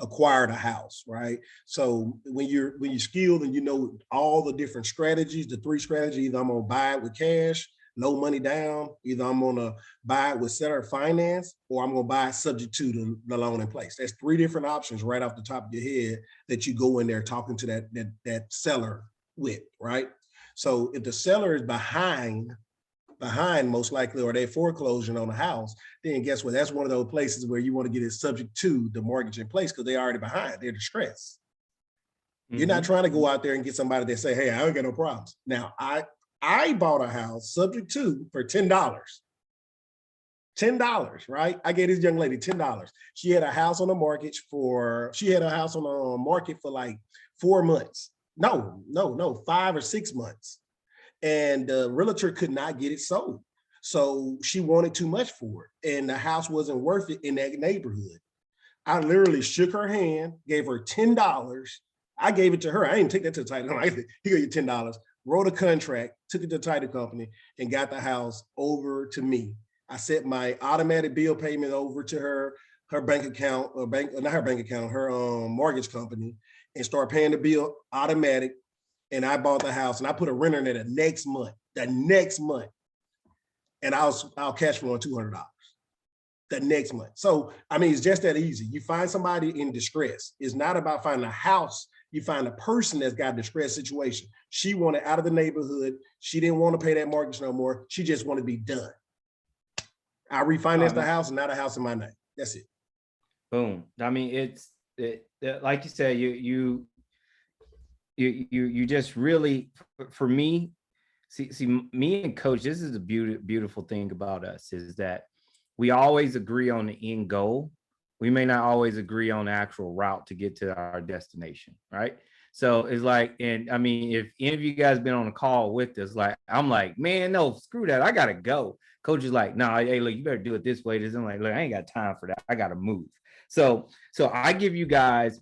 acquire the house, right? So when you're skilled and you know all the different strategies, the 3 strategies, either I'm going to buy it with cash, no money down, either I'm going to buy it with seller finance, or I'm going to buy it subject to the loan in place. That's 3 different options right off the top of your head that you go in there talking to that seller with, right? So if the seller is behind most likely, or they foreclosing on a house, then guess what? That's one of those places where you want to get it subject to the mortgage in place because they're already behind. They're distressed. Mm-hmm. You're not trying to go out there and get somebody that say, hey, I ain't got no problems. Now, I bought a house subject to for $10. $10, right? I gave this young lady $10. She had a house on the market for like 4 months. No, 5 or 6 months. And the realtor could not get it sold. So she wanted too much for it. And the house wasn't worth it in that neighborhood. I literally shook her hand, gave her $10. I gave it to her. I didn't take that to the title. I said, here you $10, wrote a contract, took it to the title company, and got the house over to me. I sent my automatic bill payment over to her bank account, her mortgage company, and start paying the bill automatic. And I bought the house and I put a renter in there the next month. And I'll cash flow on $200 the next month. So, I mean, it's just that easy. You find somebody in distress. It's not about finding a house. You find a person that's got a distressed situation. She wanted out of the neighborhood. She didn't want to pay that mortgage no more. She just wanted to be done. I refinanced the house and now the house in my name. That's it. Boom. I mean, it's like you said, you just really, for me, see me and Coach, this is the beautiful thing about us is that we always agree on the end goal. We may not always agree on the actual route to get to our destination, right? So it's like, and I mean, if any of you guys been on a call with us, like, I'm like, man, no, screw that. I got to go. Coach is like, no, hey, look, you better do it this way. I'm like, look, I ain't got time for that. I got to move. So I give you guys,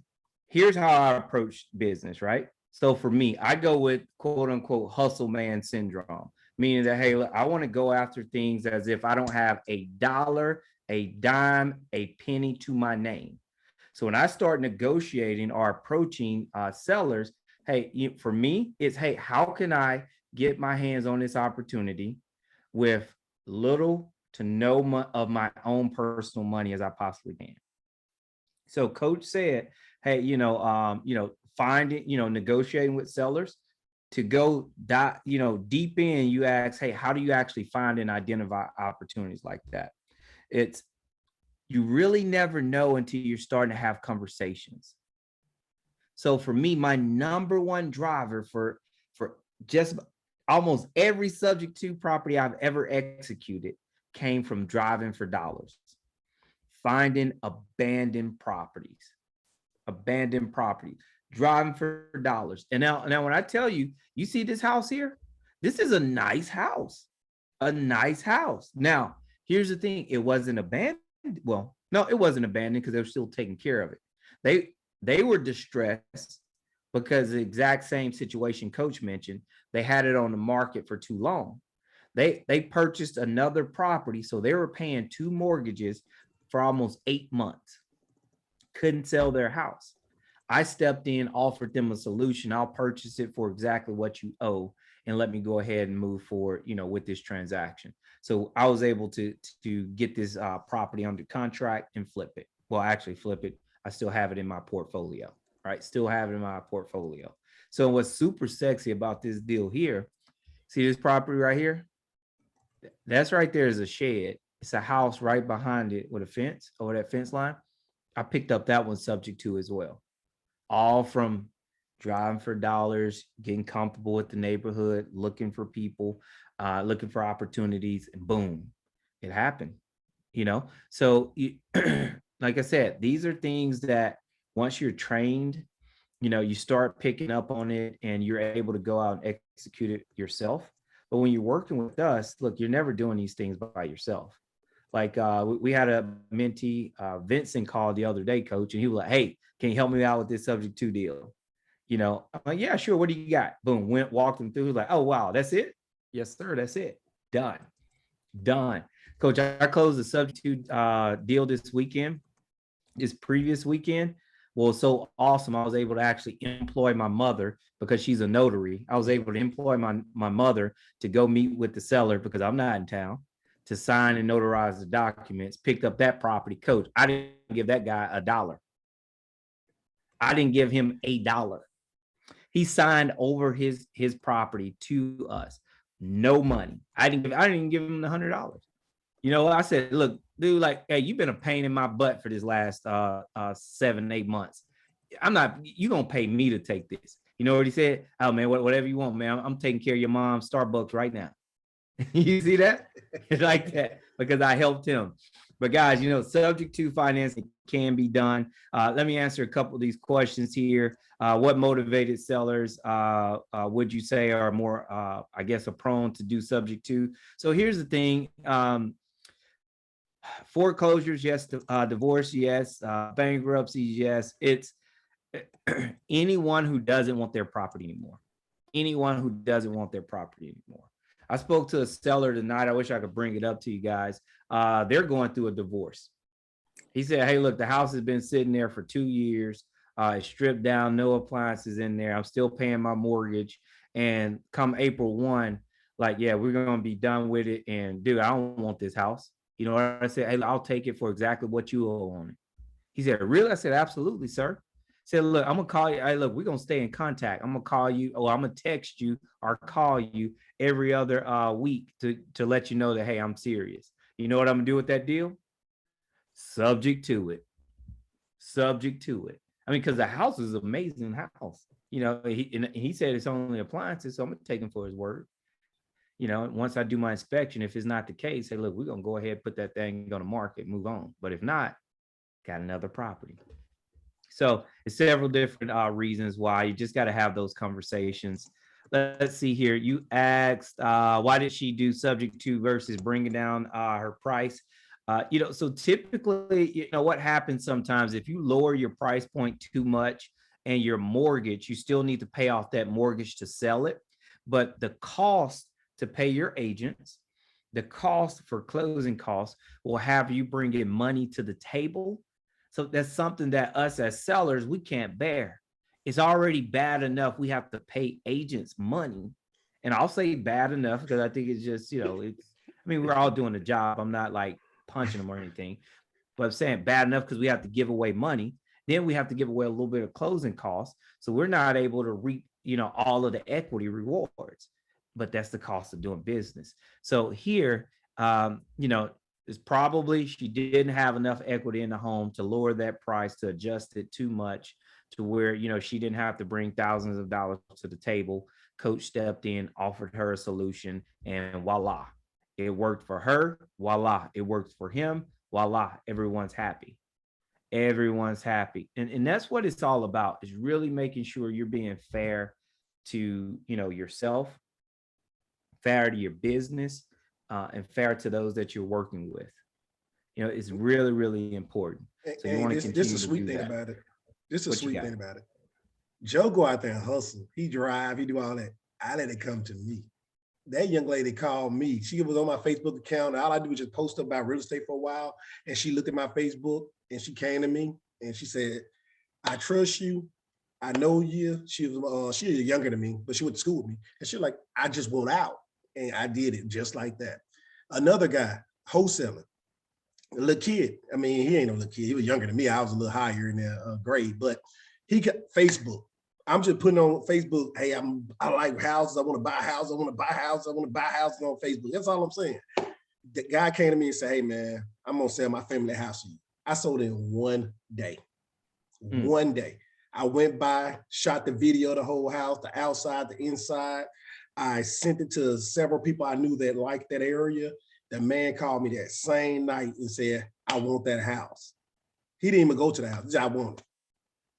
here's how I approach business, right? So for me, I go with quote unquote hustle man syndrome, meaning that, hey, look, I want to go after things as if I don't have a dollar, a dime, a penny to my name. So when I start negotiating or approaching sellers, hey, for me, it's, hey, how can I get my hands on this opportunity with little to no of my own personal money as I possibly can? So Coach said, hey, finding, negotiating with sellers to go deep in, you ask, hey, how do you actually find and identify opportunities like that? You really never know until you're starting to have conversations. So for me, my number one driver for just almost every subject to property I've ever executed came from driving for dollars, finding abandoned properties, driving for dollars. And now when I tell you, you see this house here, this is a nice house, a nice house. Now, here's the thing. It wasn't abandoned. Well, no, it wasn't abandoned because they were still taking care of it. They were distressed because the exact same situation Coach mentioned. They had it on the market for too long. They purchased another property, so they were paying 2 mortgages for almost 8 months. Couldn't sell their house. I stepped in, offered them a solution. I'll purchase it for exactly what you owe, and let me go ahead and move forward, with this transaction. So I was able to get this property under contract and flip it. Well, actually flip it. I still have it in my portfolio, right? Still have it in my portfolio. So what's super sexy about this deal here, see this property right here? That's right there is a shed. It's a house right behind it with a fence over that fence line. I picked up that one subject to as well. All from driving for dollars, getting comfortable with the neighborhood, looking for people, looking for opportunities, and boom, it happened. So like I said, these are things that once you're trained, you start picking up on it and you're able to go out and execute it yourself. But when you're working with us, look, you're never doing these things by yourself. Like we had a mentee, Vincent, called the other day, Coach, and he was like, "Hey, can you help me out with this subject to deal?" I'm like, "Yeah, sure. What do you got?" Boom, walked him through. Like, "Oh, wow, that's it?" "Yes, sir, that's it. Done. Coach, I closed the subject to deal this previous weekend. Well, so awesome. I was able to actually employ my mother because she's a notary. I was able to employ my mother to go meet with the seller because I'm not in town, to sign and notarize the documents, picked up that property. Coach, I didn't give that guy $1. I didn't give him $1. He signed over his property to us. No money. I didn't even give him the $100. I said, "Look, dude, like, hey, you've been a pain in my butt for this last 7-8 months. You gonna pay me to take this." You know what he said? "Oh man, whatever you want, man. I'm taking care of your mom's Starbucks right now." You see that? It's like that because I helped him. But guys, subject to financing can be done. Let me answer a couple of these questions here. What motivated sellers would you say are more, prone to do subject to? So here's the thing. Foreclosures, yes. Divorce, yes. Bankruptcies, yes. It's anyone who doesn't want their property anymore. Anyone who doesn't want their property anymore. I spoke to a seller tonight. I wish I could bring it up to you guys. They're going through a divorce. He said, "Hey, look, the house has been sitting there for 2 years. It's stripped down, no appliances in there. I'm still paying my mortgage. And come April 1, like, yeah, we're going to be done with it. And dude, I don't want this house." You know what I said? "Hey, I'll take it for exactly what you owe on it." He said, "Really?" I said, "Absolutely, sir." Said, "Look, I'm gonna call you. Hey, look, we're gonna stay in contact. I'm gonna call you, or I'm gonna text you or call you every other week to let you know that, hey, I'm serious." You know what I'm gonna do with that deal? Subject to it. Subject to it. I mean, because the house is an amazing house. He said it's only appliances, so I'm gonna take him for his word. Once I do my inspection, if it's not the case, hey, look, we're gonna go ahead and put that thing on the market, move on. But if not, got another property. So it's several different reasons why you just got to have those conversations. Let's see here. You asked, why did she do subject to versus bringing down her price? So typically, what happens sometimes if you lower your price point too much and your mortgage, you still need to pay off that mortgage to sell it. But the cost to pay your agents, the cost for closing costs will have you bring in money to the table. So that's something that us as sellers, we can't bear. It's already bad enough we have to pay agents money. And I'll say bad enough because I think it's just, we're all doing a job. I'm not like punching them or anything, but I'm saying bad enough because we have to give away money. Then we have to give away a little bit of closing costs. So we're not able to reap, all of the equity rewards, but that's the cost of doing business. So here, is probably she didn't have enough equity in the home to lower that price, to adjust it too much to where, she didn't have to bring thousands of dollars to the table. Coach stepped in, offered her a solution, and voila, it worked for her. Voila, it worked for him. Voila, everyone's happy. everyone's happy. And that's what it's all about, is really making sure you're being fair to, yourself, fair to your business, and fair to those that you're working with. It's really, really important. So you want to continue this is a to sweet do thing that. about it. This is a What you sweet got? thing about it. Joe go out there and hustle. He drive, he do all that. I let it come to me. That young lady called me. She was on my Facebook account. All I do was just post about real estate for a while. And she looked at my Facebook and she came to me and she said, I trust you. I know you. She was younger than me, but she went to school with me. And she was like, I just want out. And I did it just like that. Another guy, wholesaler, a little kid. I mean, he ain't no little kid. He was younger than me. I was a little higher in the grade, but he got Facebook. I'm just putting on Facebook, hey, I like houses. I want to buy houses. I want to buy houses. I want to buy houses on Facebook. That's all I'm saying. The guy came to me and said, hey, man, I'm going to sell my family house to you. I sold it in one day. One day. I went by, shot the video of the whole house, the outside, the inside. I sent it to several people I knew that liked that area. The man called me that same night and said, I want that house. He didn't even go to the house. He said, I want it.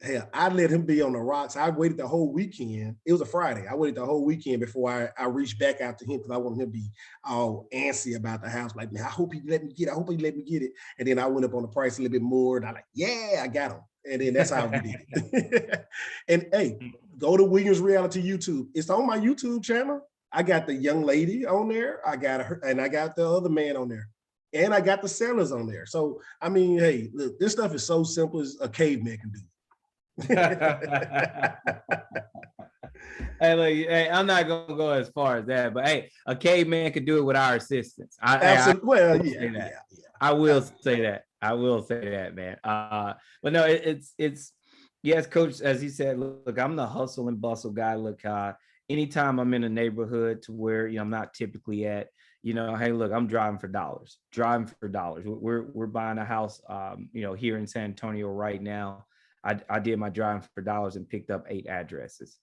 Hell, I let him be on the rocks. I waited the whole weekend. It was a Friday. I waited the whole weekend before I reached back out to him because I wanted him to be all antsy about the house. Like, man, I hope he let me get it. I hope he let me get it. And then I went up on the price a little bit more. And I like, yeah, I got him. And then that's how we did it. And hey, go to Williams Reality YouTube. It's on my YouTube channel. I got the young lady on there. I got her, and I got the other man on there. And I got the sellers on there. So, I mean, hey, look, this stuff is so simple as a caveman can do. Hey, I'm not gonna go as far as that, but hey, a caveman could do it with our assistance. Absolutely. I will say that, man. But no, it's yes, coach, as he said, look, I'm the hustle and bustle guy. Look, anytime I'm in a neighborhood to where I'm not typically at, hey, look, I'm driving for dollars. We're buying a house here in San Antonio right now. I did my driving for dollars and picked up 8 addresses.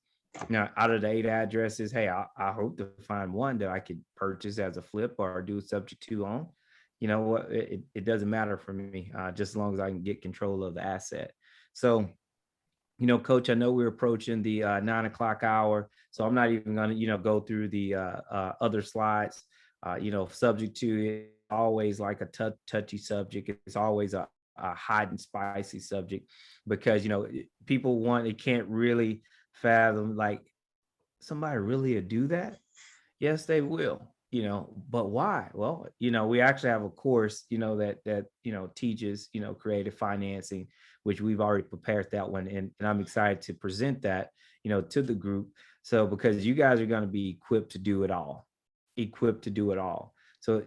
Now, out of the 8 addresses, hey, I hope to find one that I could purchase as a flip or do subject to on. You know what? It doesn't matter for me, just as long as I can get control of the asset. So, coach, I know we're approaching the 9 o'clock hour, so I'm not even going to, go through the other slides. Subject to it, always like a touchy subject. It's always a hot and spicy subject because people they can't really fathom, like, somebody really do that. Yes, they will, but why? Well, we actually have a course that teaches creative financing, which we've already prepared that one, and I'm excited to present that to the group. So because you guys are going to be equipped to do it all. So,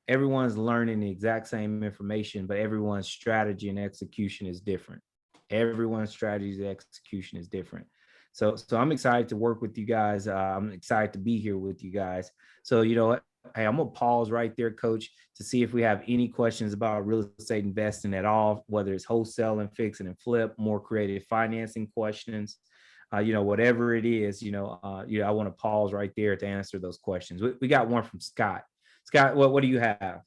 everyone's learning the exact same information, but everyone's strategy and execution is different. So I'm excited to work with you guys. I'm excited to be here with you guys. So, hey, I'm going to pause right there, coach, to see if we have any questions about real estate investing at all, whether it's wholesaling, fixing and flip, more creative financing questions. Whatever it is, I want to pause right there to answer those questions. We got one from Scott. Scott, what do you have?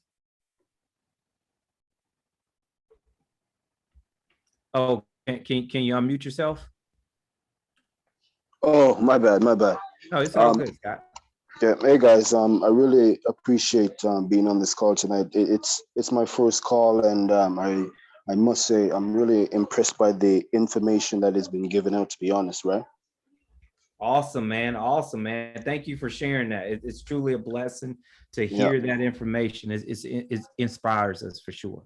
Oh, can you unmute yourself? Oh, my bad. No, it's all good, Scott. Yeah, hey guys, I really appreciate being on this call tonight. It's my first call, and I must say I'm really impressed by the information that has been given out, to be honest, right? Awesome, man. Thank you for sharing that. It's truly a blessing to hear that information. It inspires us for sure.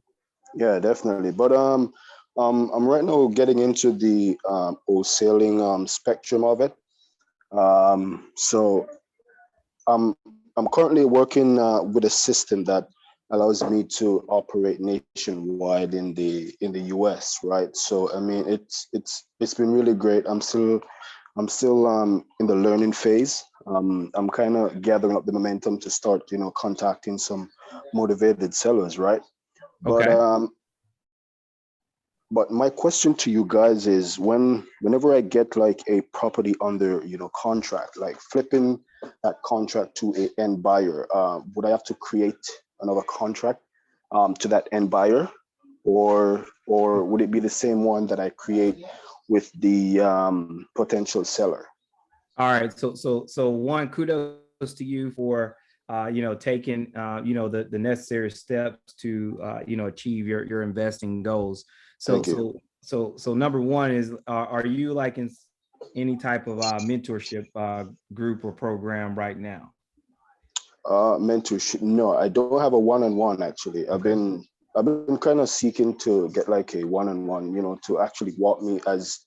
Yeah, definitely. But I'm right now getting into the wholesaling spectrum of it. So I'm currently working with a system that allows me to operate nationwide in the US, right? So I mean, it's been really great. I'm still in the learning phase. I'm kind of gathering up the momentum to start, contacting some motivated sellers, right? Okay. But my question to you guys is, whenever I get like a property under, contract, like flipping that contract to an end buyer, would I have to create another contract to that end buyer? or would it be the same one that I create with the potential seller? All right. So one, kudos to you for taking the necessary steps to achieve your investing goals. So Thank you. so number one is, are you like in any type of mentorship group or program right now? Mentorship? No, I don't have a one-on-one actually. I've been kind of seeking to get like a one-on-one, to actually walk me as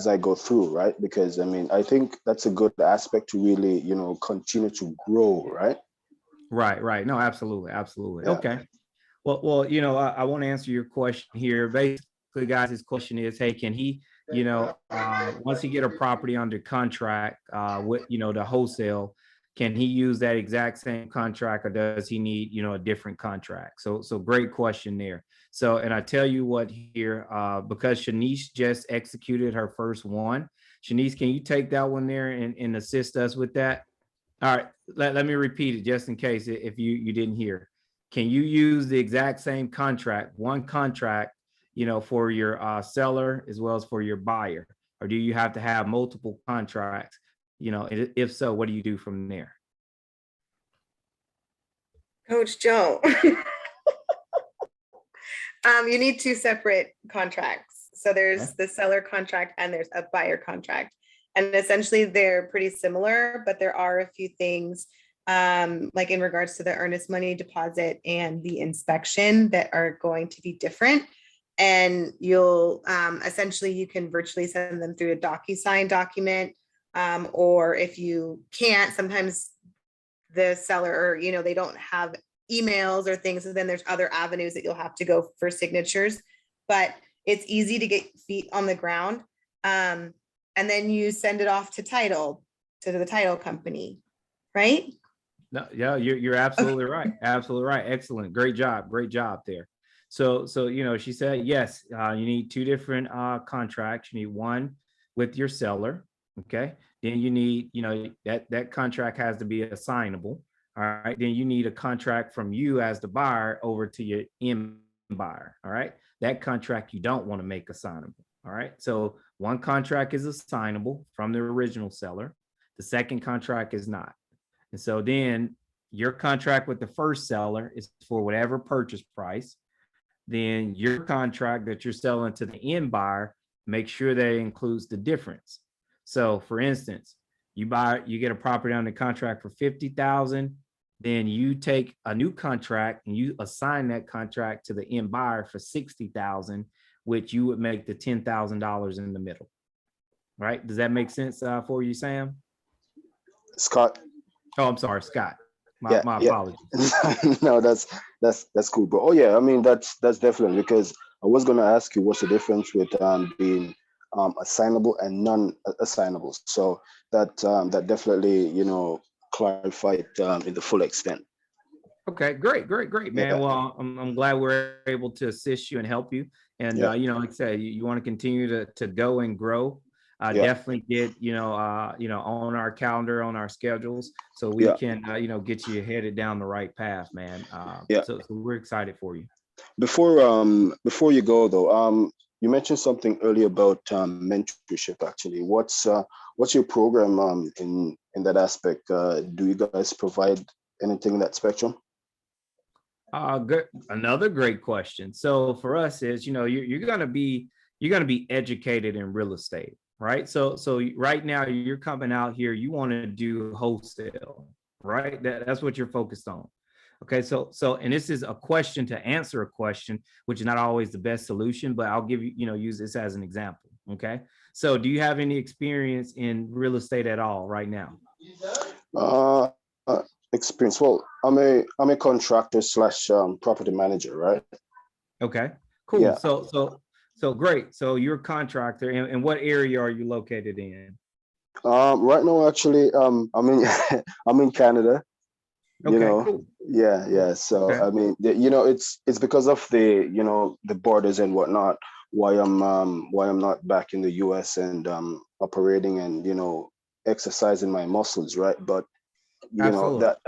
I go through, right? Because I mean, I think that's a good aspect to really, continue to grow, right? Right. No, absolutely. Yeah. Okay. Well, I want to answer your question here. Basically, guys, his question is, hey, can he, once he get a property under contract, with, the wholesale, can he use that exact same contract, or does he need, a different contract? So great question there. So, and I tell you what here, because Shanice just executed her first one. Shanice, can you take that one there and assist us with that? All right, let me repeat it just in case if you didn't hear. Can you use the exact same contract, one contract, for your seller as well as for your buyer? Or do you have to have multiple contracts? If so, what do you do from there? Coach Joe. You need two separate contracts. So there's the seller contract and there's a buyer contract. And essentially they're pretty similar, but there are a few things like in regards to the earnest money deposit and the inspection that are going to be different. And you'll essentially, you can virtually send them through a DocuSign document. Or if you can't, sometimes the seller, or, they don't have emails or things. So then there's other avenues that you'll have to go for signatures, but it's easy to get feet on the ground. And then you send it off to the title company, right? No, yeah, you're absolutely right. Absolutely right. Excellent. Great job there. So she said, yes, you need two different contracts. You need one with your seller. Okay. Then you need, that contract has to be assignable. All right. Then you need a contract from you as the buyer over to your end buyer. All right. That contract you don't want to make assignable. All right. So one contract is assignable from the original seller. The second contract is not. And so then your contract with the first seller is for whatever purchase price. Then your contract that you're selling to the end buyer, make sure that it includes the difference. So for instance, you get a property under contract for $50,000, then you take a new contract and you assign that contract to the end buyer for $60,000, which you would make the $10,000 in the middle. Right? Does that make sense for you, Sam? Scott. Oh, I'm sorry, Scott. My apologies. No, that's cool, bro. Oh yeah, I mean that's definitely, because I was gonna ask you what's the difference with being assignable and non-assignable. So that definitely clarified in the full extent. Okay, great, man. Yeah. Well, I'm glad we're able to assist you and help you. And like I said, you want to continue to go and grow. Definitely get on our calendar, on our schedules, so we can get you headed down the right path, man. So we're excited for you. Before you go though, you mentioned something earlier about mentorship. Actually, what's your program in that aspect? Do you guys provide anything in that spectrum? Good. Another great question. So for us is, you're gonna be educated in real estate, right? So right now you're coming out here, you want to do wholesale, right? That's what you're focused on. Okay, so and this is a question to answer a question, which is not always the best solution, but I'll give you, use this as an example. Okay, so do you have any experience in real estate at all right now? Experience. Well, I'm a contractor slash property manager, right? Okay, cool. Yeah. So great. So you're a contractor, and what area are you located in? Right now, actually, I'm in Canada. Okay, cool. Yeah. So I mean, it's because of the borders and whatnot why I'm not back in the US and operating and exercising my muscles, right? But that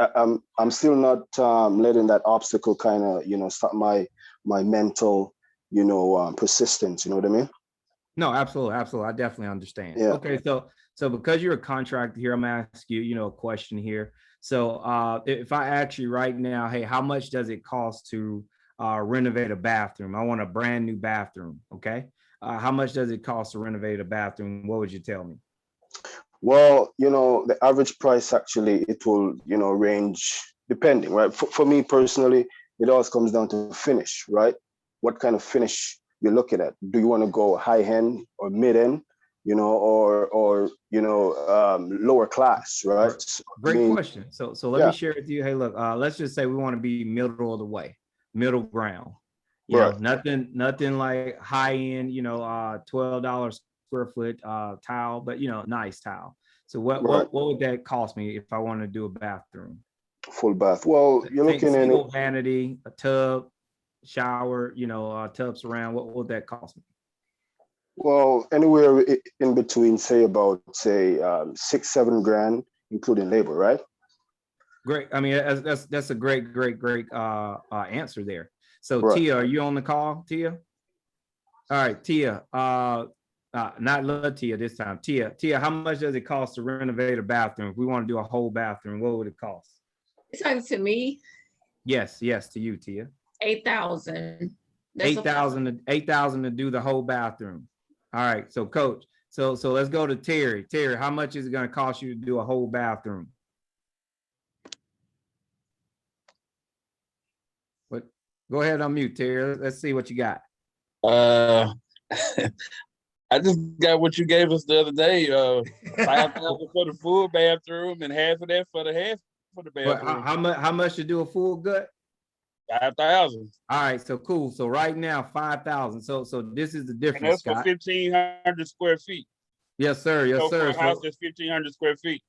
I'm still not letting that obstacle kind of stop my mental persistence. You know what I mean? No, absolutely, absolutely. I definitely understand. Yeah. Okay, so because you're a contractor here, I'm gonna ask you, a question here. So if I ask you right now, hey, how much does it cost to renovate a bathroom? I want a brand new bathroom. Okay. How much does it cost to renovate a bathroom? What would you tell me? Well, the average price actually, it will, range depending, right? For me personally, it always comes down to finish, right? What kind of finish you're looking at? Do you want to go high end or mid end, or lower class, right? So, Great question. So let me yeah, share with you. Hey, look, let's just say we want to be middle of the way, middle ground. right. Nothing like high end, $12 square foot tile, but nice tile. So Right. what would that cost me if I want to do a bathroom? Full bath. Well, you're looking at Single vanity, a tub, shower, tubs around. What would that cost me? Well, anywhere in between, say 6-7 grand, including labor, right? Great. I mean, that's a great answer there. So Right. Tia, are you on the call, Tia? All right, Tia. Not Latia this time. Tia, how much does it cost to renovate a bathroom? If we want to do a whole bathroom, what would it cost? It's talking to me. Yes, to you, Tia. 8,000. 8,000 to do the whole bathroom. All right, so coach. So let's go to Terry. Terry, how much is it going to cost you to do a whole bathroom? But go ahead, unmute, Terry. Let's see what you got. I just got what you gave us the other day. 5,000 for the full bathroom and half of that for the bathroom. How much to do a full gut? 5,000. All right, so cool. So right now, 5,000. So this is the difference. And that's Scott. for 1,500 square feet. Yes, sir. Yes, so sir. For a house that's 1,500 square feet.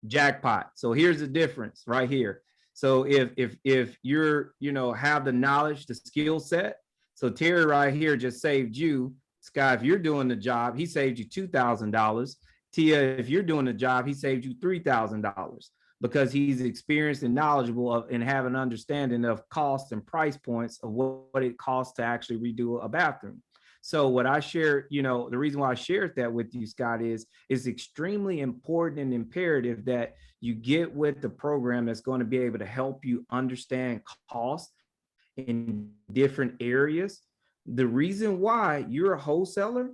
Jackpot. So here's the difference right here. So if you're have the knowledge, the skill set. So Terry right here just saved you. Scott, if you're doing the job, he saved you $2,000. Tia, if you're doing the job, he saved you $3,000 because he's experienced and knowledgeable of and have an understanding of cost and price points of what it costs to actually redo a bathroom. So what I shared, the reason why I shared that with you, Scott, is extremely important and imperative that you get with the program that's going to be able to help you understand cost in different areas. The reason why you're a wholesaler,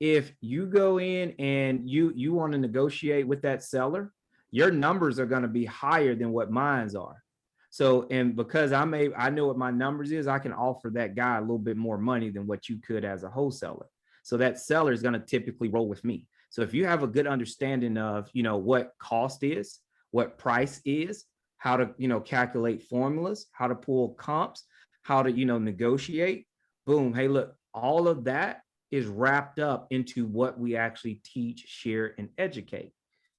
if you go in and you want to negotiate with that seller, your numbers are going to be higher than what mine's are. So, and because I know what my numbers is, I can offer that guy a little bit more money than what you could as a wholesaler. So that seller is going to typically roll with me. So if you have a good understanding of, what cost is, what price is, how to, calculate formulas, how to pull comps, how to, negotiate, boom. Hey, look, all of that is wrapped up into what we actually teach, share, and educate.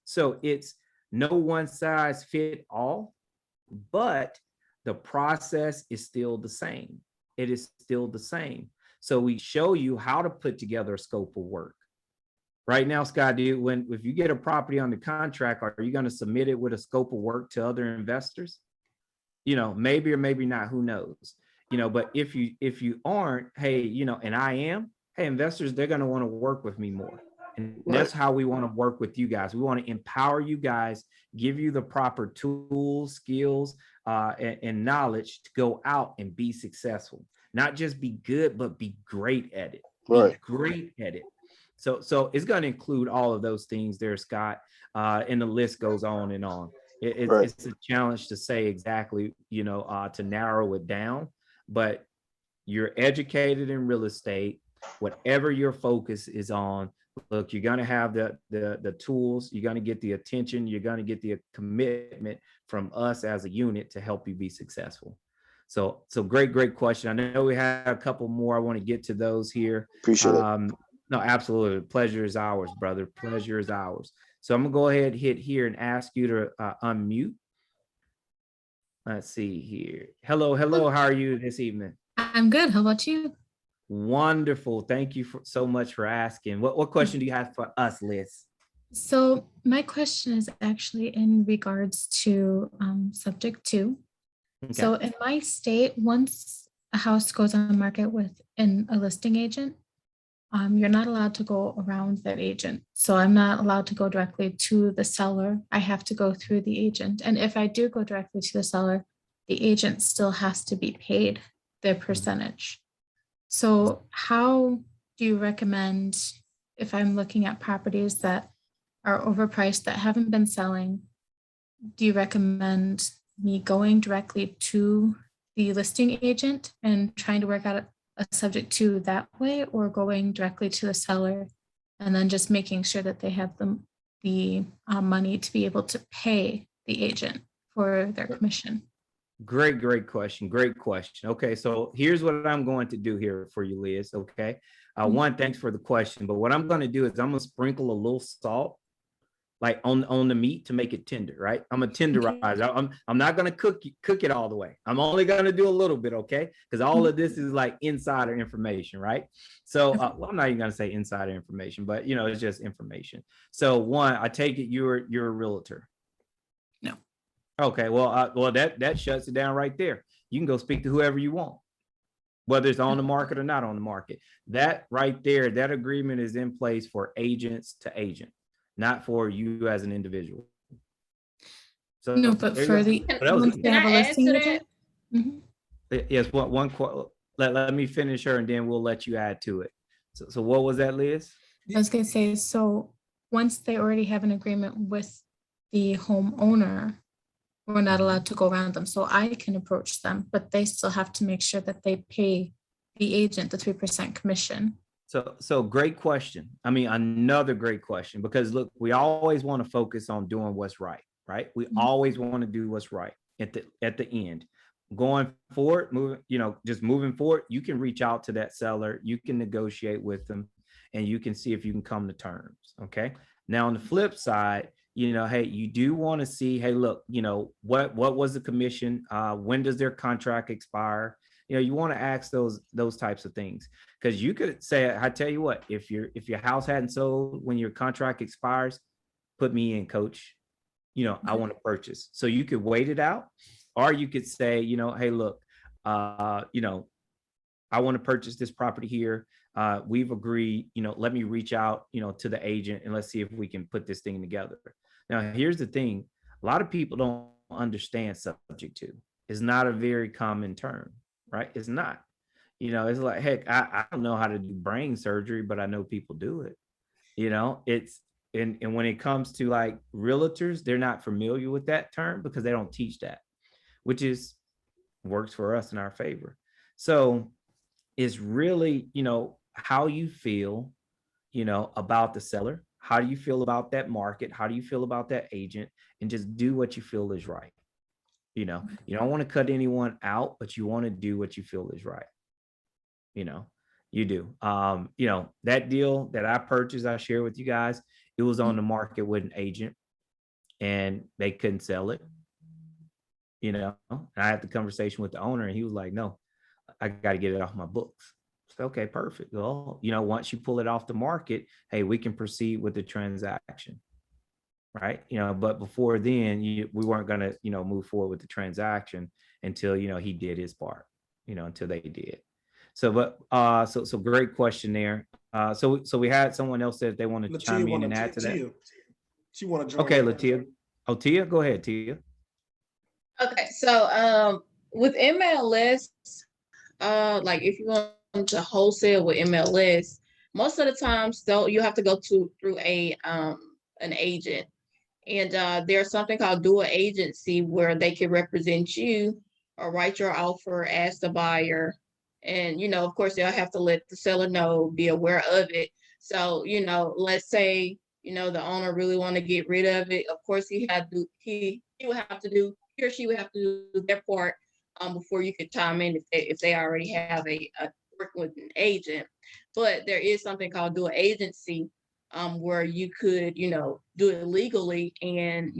So it's no one size fit all, but the process is still the same. It is still the same. So we show you how to put together a scope of work. Right now, Scott, if you get a property under contract, are you going to submit it with a scope of work to other investors? Maybe or maybe not, who knows? But if you aren't, hey, and I am, hey, investors, they're going to want to work with me more. And that's how we want to work with you guys. We want to empower you guys, give you the proper tools, skills, and knowledge to go out and be successful. Not just be good, but be great at it. Be great at it. So it's going to include all of those things there, Scott, and the list goes on and on. It's a challenge to say exactly, to narrow it down, but you're educated in real estate, whatever your focus is on. Look, you're going to have the tools, you're going to get the attention, you're going to get the commitment from us as a unit to help you be successful. So great question. I know we have a couple more. I want to get to those here. Appreciate it. No, absolutely. Pleasure is ours, brother. Pleasure is ours. So I'm going to go ahead and hit here and ask you to unmute. Let's see here. Hello. How are you this evening? I'm good. How about you? Wonderful. Thank you so much for asking. What question do you have for us, Liz? So my question is actually in regards to subject 2. Okay. So in my state, once a house goes on the market with a listing agent, you're not allowed to go around that agent. So I'm not allowed to go directly to the seller. I have to go through the agent. And if I do go directly to the seller, the agent still has to be paid their percentage. So how do you recommend, if I'm looking at properties that are overpriced that haven't been selling, do you recommend me going directly to the listing agent and trying to work out a subject to that way, or going directly to the seller and then just making sure that they have the money to be able to pay the agent for their commission? Great question. Great question. Okay, so here's what I'm going to do here for you, Liz. Okay. One, thanks for the question. But what I'm going to do is I'm going to sprinkle a little salt like on the meat to make it tender, right? I'm a tenderizer. I'm not going to cook it all the way. I'm only going to do a little bit, okay? Because all of this is like insider information, right? So well, I'm not even going to say insider information, but you know, it's just information. So one, I take it you're a realtor. No. Okay, well that shuts it down right there. You can go speak to whoever you want, whether it's on the market or not on the market. That right there, that agreement is in place for agents to agent, not for you as an individual. So no, but for the once they have a listing agent. Yes, let me finish her and then we'll let you add to it. So what was that, Liz? I was going to say, so once they already have an agreement with the homeowner, we're not allowed to go around them. So I can approach them, but they still have to make sure that they pay the agent the 3% commission. So great question. I mean, another great question, because look, we always want to focus on doing what's right? We always want to do what's right at the end. Going forward, moving forward, you can reach out to that seller, you can negotiate with them, and you can see if you can come to terms. Okay. Now on the flip side, hey, you do want to see, hey, look, what was the commission? When does their contract expire? You want to ask those types of things, because you could say, I tell you what, if your house hadn't sold when your contract expires, put me in, coach. I want to purchase. So you could wait it out, or you could say, hey, look, I want to purchase this property here. We've agreed, let me reach out, to the agent and let's see if we can put this thing together. Now, here's the thing. A lot of people don't understand subject to. It's not a very common term, right? It's not. It's like, heck, I don't know how to do brain surgery, but I know people do it. It's and when it comes to like realtors, they're not familiar with that term because they don't teach that, which works for us in our favor. So it's really, how you feel, about the seller. How do you feel about that market? How do you feel about that agent? And just do what you feel is right. You don't want to cut anyone out, but you want to do what you feel is right. You do. That deal that I purchased, I share with you guys, it was on the market with an agent and they couldn't sell it. And I had the conversation with the owner and he was like, no, I got to get it off my books. So, okay, perfect. Well, once you pull it off the market, hey, we can proceed with the transaction. Right. But before then, we weren't going to, move forward with the transaction until, he did his part, until they did. So, but so great question there. So we had someone else that they want to chime in and add to that. She want to join. Okay, Latia. Oh, Tia, go ahead, Tia. Okay, so with MLS, like if you want to wholesale with MLS, most of the times though you have to go through an agent, and there's something called dual agency where they can represent you or write your offer, ask the buyer, and of course they'll have to let the seller know, be aware of it. So let's say the owner really want to get rid of it. Of course he would have to do, he or she would have to do their part before you could chime in if they already have a working with an agent. But there is something called dual agency where you could do it legally and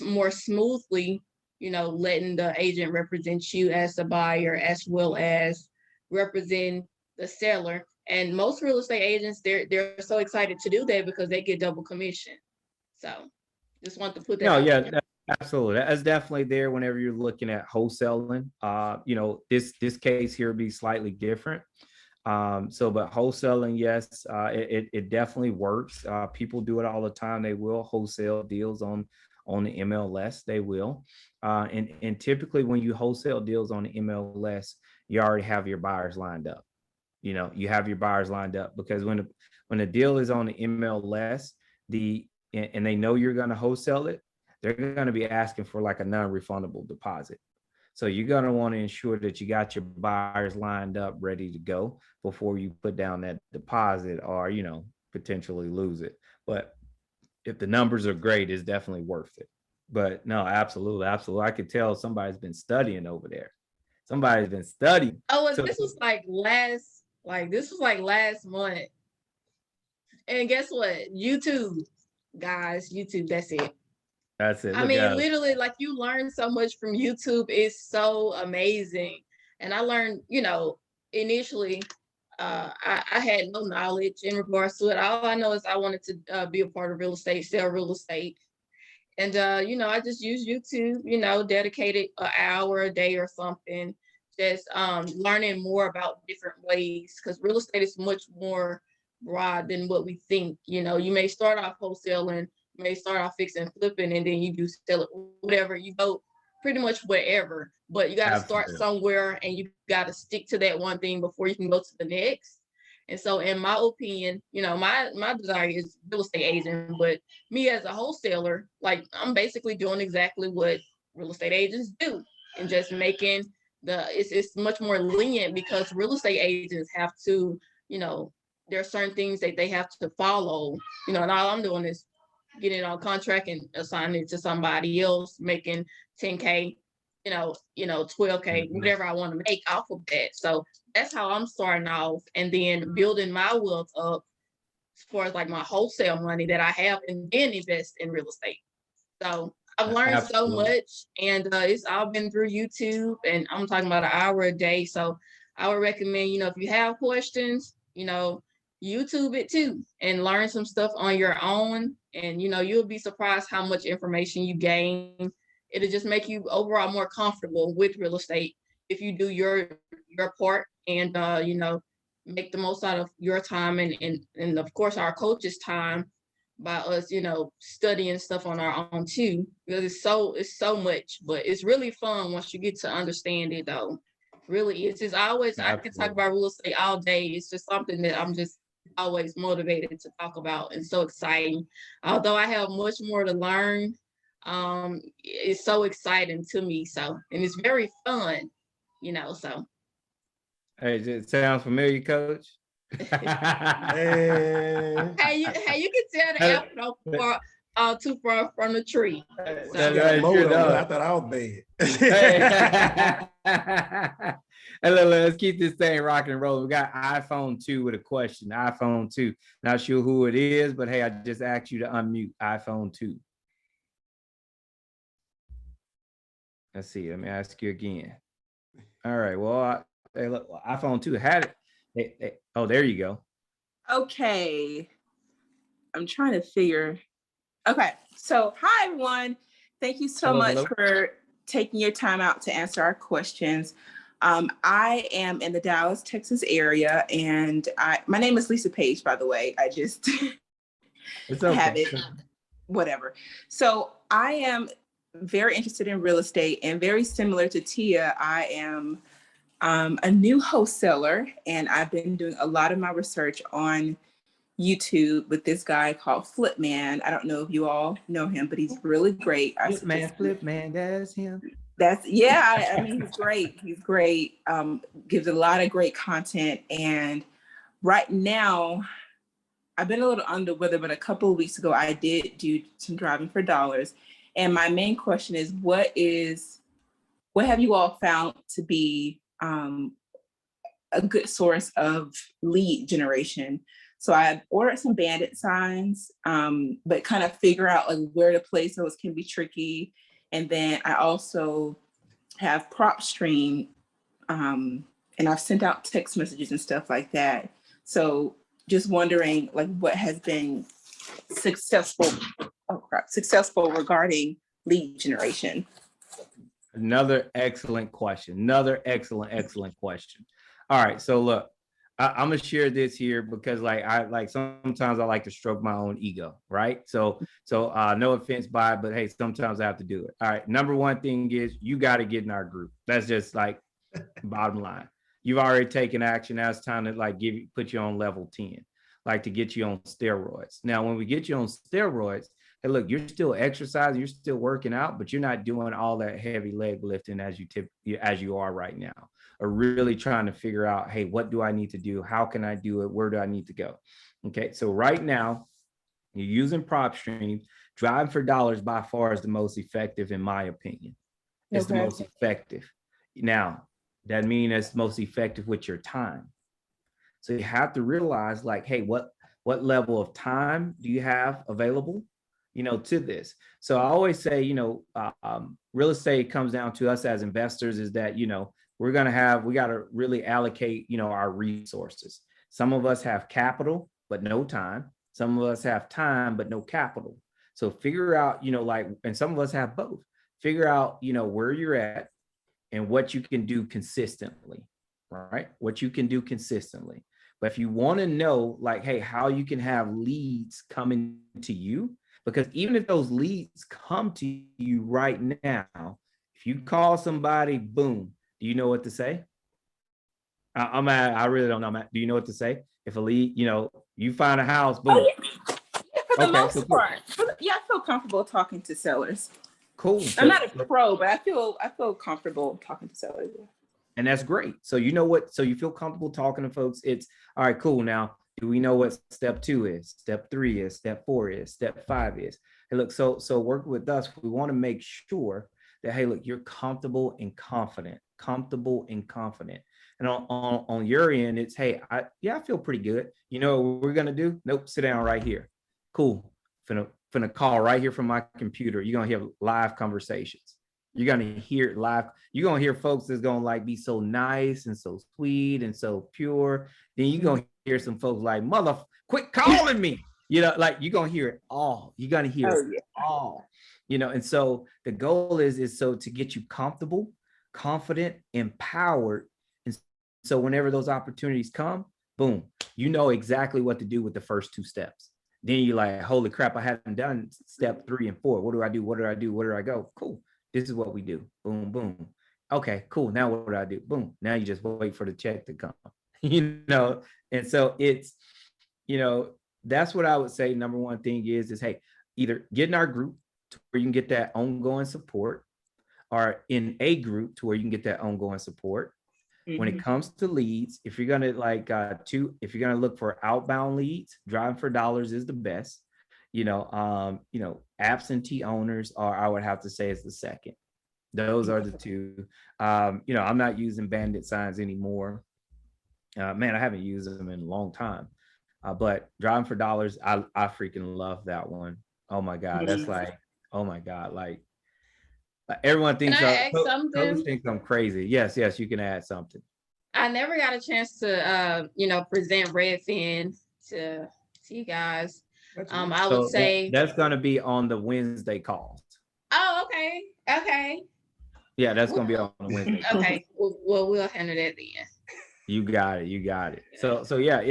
more smoothly, letting the agent represent you as the buyer as well as represent the seller. And most real estate agents, they're so excited to do that because they get double commission. So just want to put that out there. Absolutely. That's definitely there whenever you're looking at wholesaling. This case here would be slightly different. But wholesaling, yes, it definitely works. People do it all the time. They will wholesale deals on the MLS. They will. And typically when you wholesale deals on the MLS, you already have your buyers lined up. You have your buyers lined up because when the deal is on the MLS, and they know you're going to wholesale it, they're going to be asking for like a non-refundable deposit. So you're going to want to ensure that you got your buyers lined up, ready to go before you put down that deposit or, potentially lose it. But if the numbers are great, it's definitely worth it. But no, absolutely. Absolutely. I could tell somebody's been studying over there. Somebody's been studying. Oh, and this was like last month. And guess what? YouTube, guys, YouTube, that's it. That's it. I mean, literally, like you learn so much from YouTube. It's so amazing. And I learned, initially, I had no knowledge in regards to it. All I know is I wanted to be a part of real estate, sell real estate. And, I just use YouTube, dedicated an hour a day or something, just learning more about different ways because real estate is much more broad than what we think. You may start off wholesaling, you may start off fixing flipping, and then you do sell it, whatever, you go pretty much wherever, but you got to start somewhere and you got to stick to that one thing before you can go to the next. And so in my opinion, my desire is real estate agent, but me as a wholesaler, like I'm basically doing exactly what real estate agents do and just making it's much more lenient because real estate agents have to, there are certain things that they have to follow, and all I'm doing is getting it on contract and assigning it to somebody else, making 10K, 12K, whatever I want to make off of that. So that's how I'm starting off and then building my wealth up as far as like my wholesale money that I have and then invest in real estate. So I've learned so much and it's all been through YouTube and I'm talking about an hour a day. So I would recommend, if you have questions, YouTube it too and learn some stuff on your own. And, you'll be surprised how much information you gain. It'll just make you overall more comfortable with real estate if you do your part and, make the most out of your time and of course our coach's time by us, studying stuff on our own too, because it's so much, but it's really fun once you get to understand it though. Really, it's just always, I can talk about real estate all day. It's just something that I'm just always motivated to talk about and so exciting. Although I have much more to learn, it's so exciting to me. So, and it's very fun, so. Hey, it sounds familiar, Coach? Hey, you can tell the apple don't too far from the tree. So. I thought I was bad. Hey, let's keep this thing rocking and rolling. We got iPhone 2 with a question. iPhone 2. Not sure who it is, but hey, I just asked you to unmute iPhone 2. Let's see. Let me ask you again. All right. Well, hey, look, iPhone 2 had it. Oh, there you go. Okay. I'm trying to figure. Okay. So, hi, everyone. Thank you so much for taking your time out to answer our questions. I am in the Dallas, Texas area, and my name is Lisa Page, by the way. I just have it, whatever. So I am very interested in real estate and very similar to Tia, I am a new wholesaler and I've been doing a lot of my research on YouTube with this guy called Flipman. I don't know if you all know him, but he's really great. Flipman, that's him. I mean, he's great. He's great. Gives a lot of great content. And right now, I've been a little under the weather, but a couple of weeks ago, I did do some driving for dollars. And my main question is, what have you all found to be a good source of lead generation? So I ordered some bandit signs, but kind of figure out like where to place those can be tricky. And then I also have PropStream, and I've sent out text messages and stuff like that. So just wondering like what has been successful regarding lead generation? Another excellent question. Another excellent question. All right. So look, I'm gonna share this here because sometimes I like to stroke my own ego, right? So no offense by it, but hey, sometimes I have to do it. All right. Number one thing is you got to get in our group. That's just like bottom line. You've already taken action. Now it's time to put you on level 10, like to get you on steroids. Now, when we get you on steroids, hey, look, you're still exercising, you're still working out, but you're not doing all that heavy leg lifting as you are right now, or really trying to figure out, hey, what do I need to do? How can I do it? Where do I need to go? Okay, so right now, you're using prop streams. Driving for dollars by far is the most effective, in my opinion. It's the most effective. Now, that means it's most effective with your time. So you have to realize, like, hey, what level of time do you have available, to this? So I always say, real estate comes down to us as investors is that, we got to really allocate, our resources. Some of us have capital, but no time. Some of us have time, but no capital. So figure out, and some of us have both. Figure out, where you're at and what you can do consistently, right? What you can do consistently. But if you want to know, like, hey, how you can have leads coming to you, because even if those leads come to you right now, if you call somebody, boom, do you know what to say? I really don't know. Do you know what to say? If a lead, you find a house, boom. Oh, yeah, for the most part. I feel comfortable talking to sellers. Cool. I'm not a pro, but I feel comfortable talking to sellers. And that's great. So you know what? So you feel comfortable talking to folks. It's all right, cool. Now, do we know what step 2 is? Step 3 is, step 4 is, step 5 is. Hey, look, so work with us. We want to make sure that, hey, look, you're comfortable and confident. And on your end, it's, hey, I feel pretty good. You know what we're going to do? Nope, sit down right here. Cool. Finna call right here from my computer. You're going to hear live conversations. You're going to hear it live. You're going to hear folks that's going to be so nice and so sweet and so pure. Then you're going to hear some folks like, mother, quit calling me. You're going to hear it all. You're going to hear it all. And so the goal is so to get you comfortable, confident, empowered. And so whenever those opportunities come, boom, you know exactly what to do with the first 2 steps. Then you're like, holy crap, I haven't done step 3 and 4. What do I do? Where do I go? Cool. This is what we do. Boom, boom. Okay, cool. Now what do I do? Boom. Now you just wait for the check to come. And so it's, that's what I would say. Number one thing is hey, either get in our group to where you can get that ongoing support, or in a group to where you can get that ongoing support. Mm-hmm. When it comes to leads, if you're gonna if you're gonna look for outbound leads, driving for dollars is the best. Absentee owners are, I would have to say, is the second. Those are the 2. I'm not using bandit signs anymore. Man, I haven't used them in a long time. But driving for dollars, I freaking love that one. Oh my God. That's like, oh my God. Like everyone thinks Coach thinks I'm crazy. Yes, you can add something. I never got a chance to present Redfin to you guys. I would say that's gonna be on the Wednesday calls. Oh, okay. Yeah, that's gonna be on the Wednesday. Okay. Well, we'll handle that then. You got it. So yeah,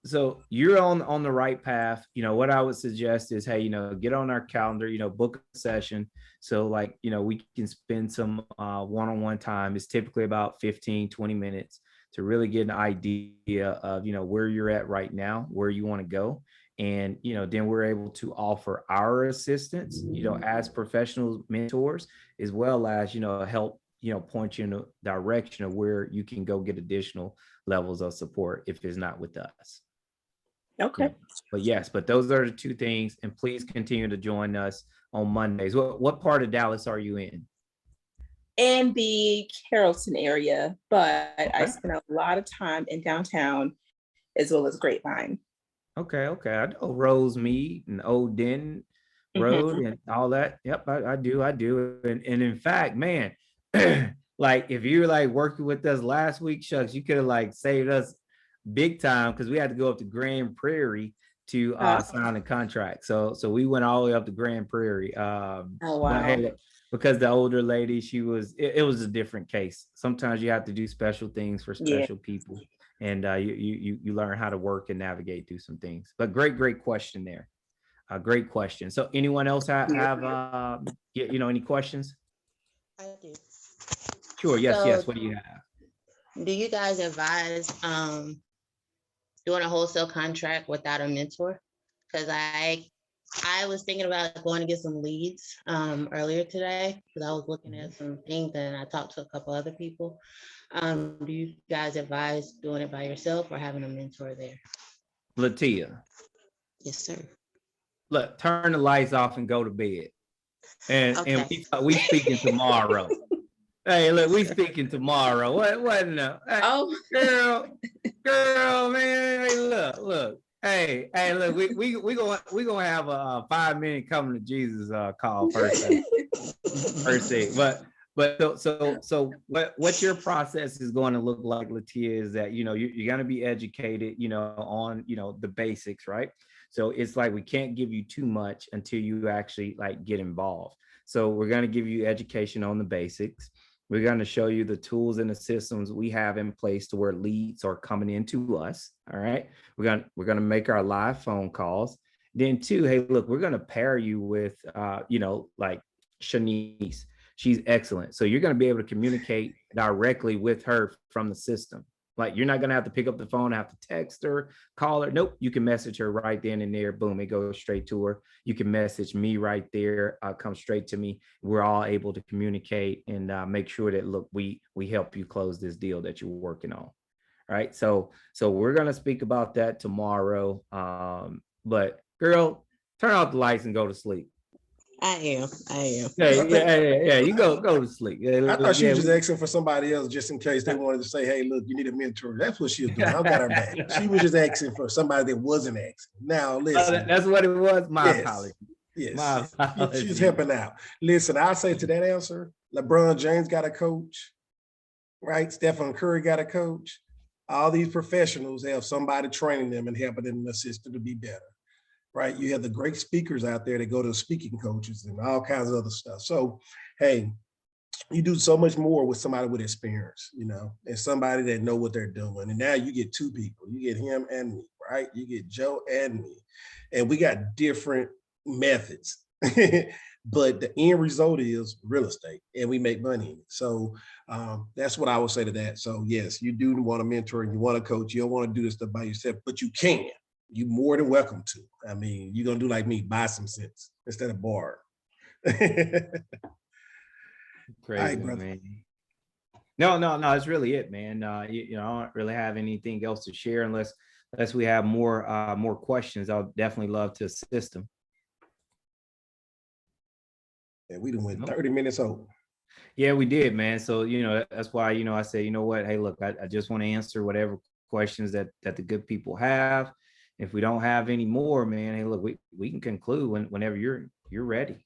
so you're on the right path. What I would suggest is, hey, get on our calendar, book a session. So we can spend some one-on-one time. It's typically about 15-20 minutes to really get an idea of, where you're at right now, where you want to go. And, then we're able to offer our assistance, as professional mentors, as well as, help, point you in the direction of where you can go get additional levels of support if it's not with us. Okay. But those are the 2 things. And please continue to join us on Mondays. What part of Dallas are you in? In the Carrollton area, but I spend a lot of time in downtown as well as Grapevine. Okay. I know Rosemead and Old Denton Road and all that. Yep, I do. And in fact, man, if you were working with us last week, shucks, you could have saved us big time, because we had to go up to Grand Prairie to sign a contract. So we went all the way up to Grand Prairie. Oh, But wow. hey, look, because the older lady, it was a different case. Sometimes you have to do special things for special people, and you learn how to work and navigate through some things. But great question there. Great question. So anyone else have any questions? I do. Sure. Yes. So, Yes. What do you have? do you guys advise doing a wholesale contract without a mentor? Because I was thinking about going to get some leads earlier today because I was looking at some things and I talked to a couple other people. Do you guys advise doing it by yourself or having a mentor there? Latia, Yes, sir. look, turn the lights off and go to bed. And Okay. we speaking tomorrow. Hey, look, we speaking tomorrow. What no? Hey, Oh, girl, man. Hey, look. Hey, look, we gonna have a 5-minute coming to Jesus call first. First thing. But so what your process is going to look like, Latia, is that you're gonna be educated, on the basics, right? So it's like we can't give you too much until you actually like get involved. So we're gonna give you education on the basics. We're going to show you the tools and the systems we have in place to where leads are coming into us. All right. We're going to make our live phone calls. Then two, hey, look, we're going to pair you with, like Shanice. She's excellent. So you're going to be able to communicate directly with her from the system. Like you're not going to have to pick up the phone, have to text her, call her. Nope. You can message her right then and there. Boom. It goes straight to her. You can message me right there. Come straight to me. We're all able to communicate and make sure that, look, we help you close this deal that you're working on. All right. So we're going to speak about that tomorrow. But girl, turn off the lights and go to sleep. I am. Yeah. You go to sleep. I thought she was just asking for somebody else just in case they wanted to say, hey, look, you need a mentor. That's what she was doing. I got her back. She was just asking for somebody that wasn't asking. Now, listen. That's what it was. My apologies. Yes. My apologies. She's helping out. Listen, I'll say to that answer, LeBron James got a coach, right? Stephen Curry got a coach. All these professionals have somebody training them and helping them assist them to be better. Right? You have the great speakers out there that go to speaking coaches and all kinds of other stuff. So, hey, you do so much more with somebody with experience, and somebody that know what they're doing. And now you get two people. You get him and me, right? You get Joe and me. And we got different methods. But the end result is real estate, and we make money in it. So that's what I would say to that. So, yes, you do want a mentor and you want a coach. You don't want to do this stuff by yourself, but you can. You're more than welcome to. I mean, you're going to do like me, buy some sense instead of borrow. Crazy, right, man. No, it's really it, man. I don't really have anything else to share unless we have more questions. I'll definitely love to assist them. Yeah, we done went 30 minutes over. Yeah, we did, man. So, that's why, I say, what, hey, look, I just want to answer whatever questions that the good people have. If we don't have any more, man, hey, look, we can conclude whenever you're ready.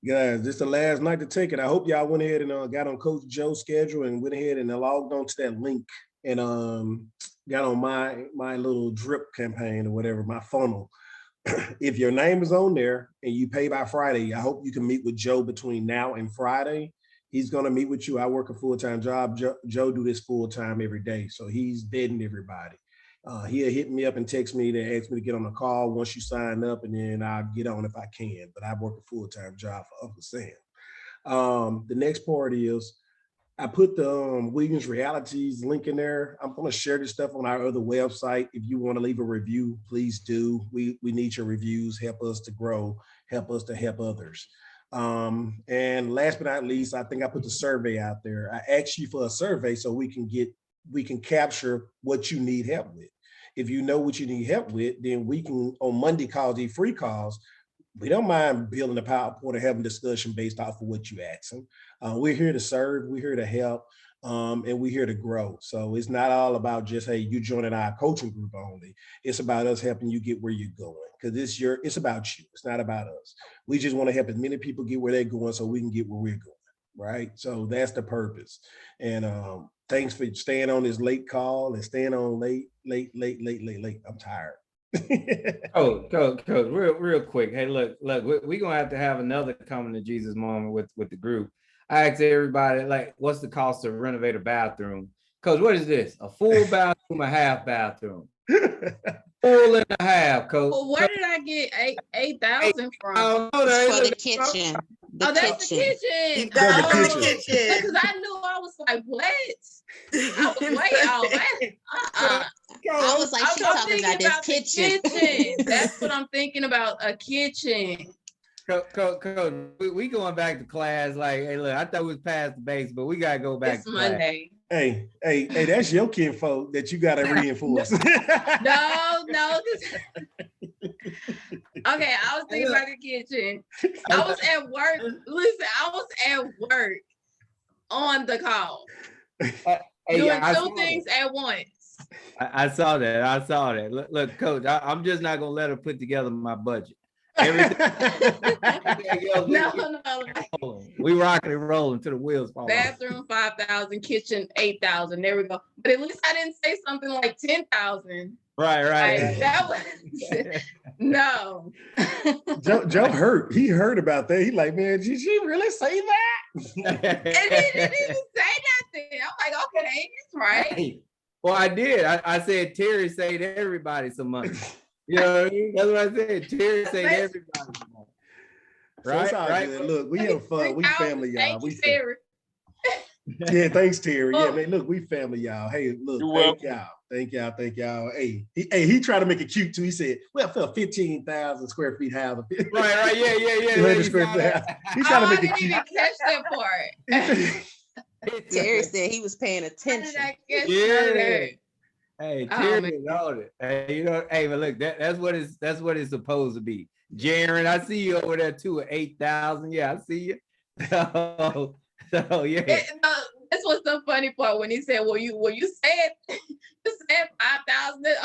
Guys, this is the last night to take it. I hope y'all went ahead and got on Coach Joe's schedule and went ahead and logged on to that link and got on my little drip campaign or whatever, my funnel. If your name is on there and you pay by Friday, I hope you can meet with Joe between now and Friday. He's going to meet with you. I work a full-time job. Joe do this full-time every day. So he's vetting everybody. He'll hit me up and text me to ask me to get on a call once you sign up, and then I'll get on if I can. But I work a full-time job for Uncle Sam. The next part is I put the Williams Realities link in there. I'm going to share this stuff on our other website. If you want to leave a review, please do. We need your reviews. Help us to grow. Help us to help others. And last but not least, I think I put the survey out there. I asked you for a survey so we can capture what you need help with. If you know what you need help with, then we can, on Monday calls, these free calls, we don't mind building a PowerPoint or having discussion based off of what you ask them. We're here to serve, we're here to help, and we're here to grow. So it's not all about just, hey, you joining our coaching group only. It's about us helping you get where you're going, because it's about you. It's not about us. We just want to help as many people get where they're going so we can get where we're going, right? So that's the purpose. And thanks for staying on this late call and staying on late. I'm tired. Coach, real quick. Hey, look, we're gonna have to have another coming to Jesus moment with the group. I asked everybody, like, what's the cost to renovate a bathroom? Coach, what is this? A full bathroom, a half bathroom? Full and a half, Coach. Well, where did I get 8,000 from? It's for the kitchen. Oh, that's the kitchen. You got the the kitchen. Because kitchen. I knew, I was like, what? I was way off. I was like, she's talking about this the kitchen. That's what I'm thinking about, a kitchen. Coach, we going back to class. Like, hey, look, I thought we was past the base, but we gotta go back It's to class. Monday. Hey, that's your kinfolk that you gotta reinforce. No. Okay, I was thinking about the kitchen. I was at work. Listen, I was at work on the call. Doing two things at once. I saw that. Look, Coach, I'm just not gonna let her put together my budget. No. We rocking and rolling to the wheels fall off. Bathroom 5,000, kitchen 8,000. There we go. But at least I didn't say something like 10,000. Right. Like, that was no. Joe hurt. He heard about that. He like, man, did she really say that? And he didn't even say nothing. I'm like, okay, it's right. Hey, well, I did. I said Terry saved everybody some money. You know what I mean? That's what I said. Terry saved everybody some money. So it's all good. Look, we have fun. We family, y'all. Thank you, Terry. Yeah, thanks, Terry. Yeah, man, look, we family, y'all. Hey, look, thank y'all. Hey, he tried to make it cute too. He said, well, for a 15,000 square feet house. Right. Yeah. 200 square feet house. He tried to make it cute. I didn't even catch that part. Terry said he was paying attention. Hey, Terry on it. Hey, but look, that's what it's supposed to be. Jaron, I see you over there too at 8,000. Yeah, I see you. So yeah. This was the funny part when he said, "Well, you said 5,000."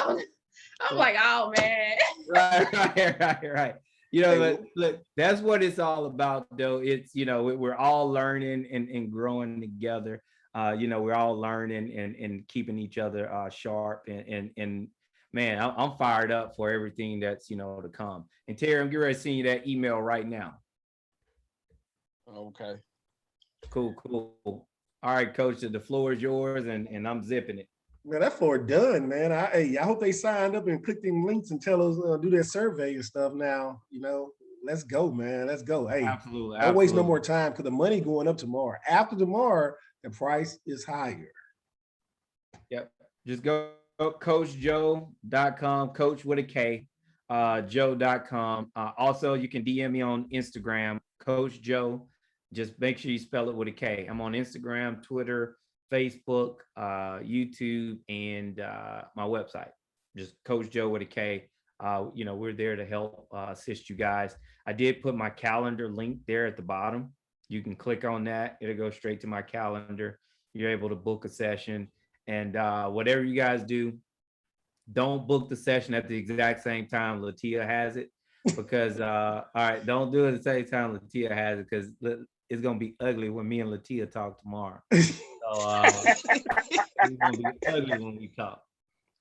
I'm like, oh man. Right. But look, that's what it's all about, though. It's we're all learning and growing together. We're all learning and keeping each other sharp and man, I'm fired up for everything that's to come. And Terry, I'm getting ready to send you that email right now. Okay. Cool. All right, Coach, the floor is yours, and I'm zipping it. Man, that floor done, man. I hope they signed up and clicked them links and tell us do their survey and stuff now. Let's go, man. Let's go. Hey, absolutely. Don't waste no more time because the money going up tomorrow. After tomorrow, the price is higher. Yep. Just go CoachJoe.com, Coach with a K, Joe.com. Also, you can DM me on Instagram, Coach Joe. Just make sure you spell it with a K. I'm on Instagram, Twitter, Facebook, YouTube, and my website. Just Coach Joe with a K. We're there to help assist you guys. I did put my calendar link there at the bottom. You can click on that. It'll go straight to my calendar. You're able to book a session. And whatever you guys do, don't book the session at the exact same time Latia has it. Because, all right, don't do it at the same time Latia has it because it's going to be ugly when me and Latia talk tomorrow. So it's going to be ugly when we talk.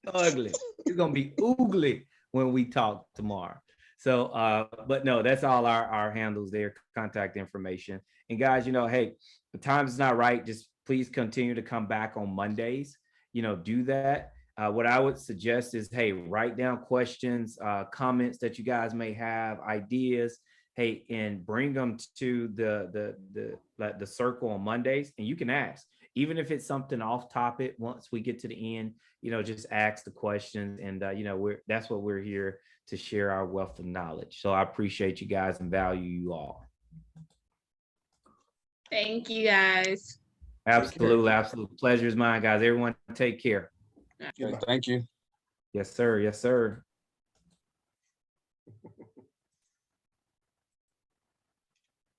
Ugly. It's going to be oogly when we talk tomorrow. So, but no, that's all our handles there, contact information. And guys, hey, the time is not right. Just please continue to come back on Mondays. Do that. What I would suggest is, hey, write down questions, comments that you guys may have, ideas. Hey, and bring them to the circle on Mondays, and you can ask, even if it's something off topic. Once we get to the end, just ask the questions, and that's what we're here to share, our wealth of knowledge. So I appreciate you guys and value you all. Thank you, guys. Absolutely. Pleasure is mine, guys. Everyone take care. Okay, thank you. Yes, sir.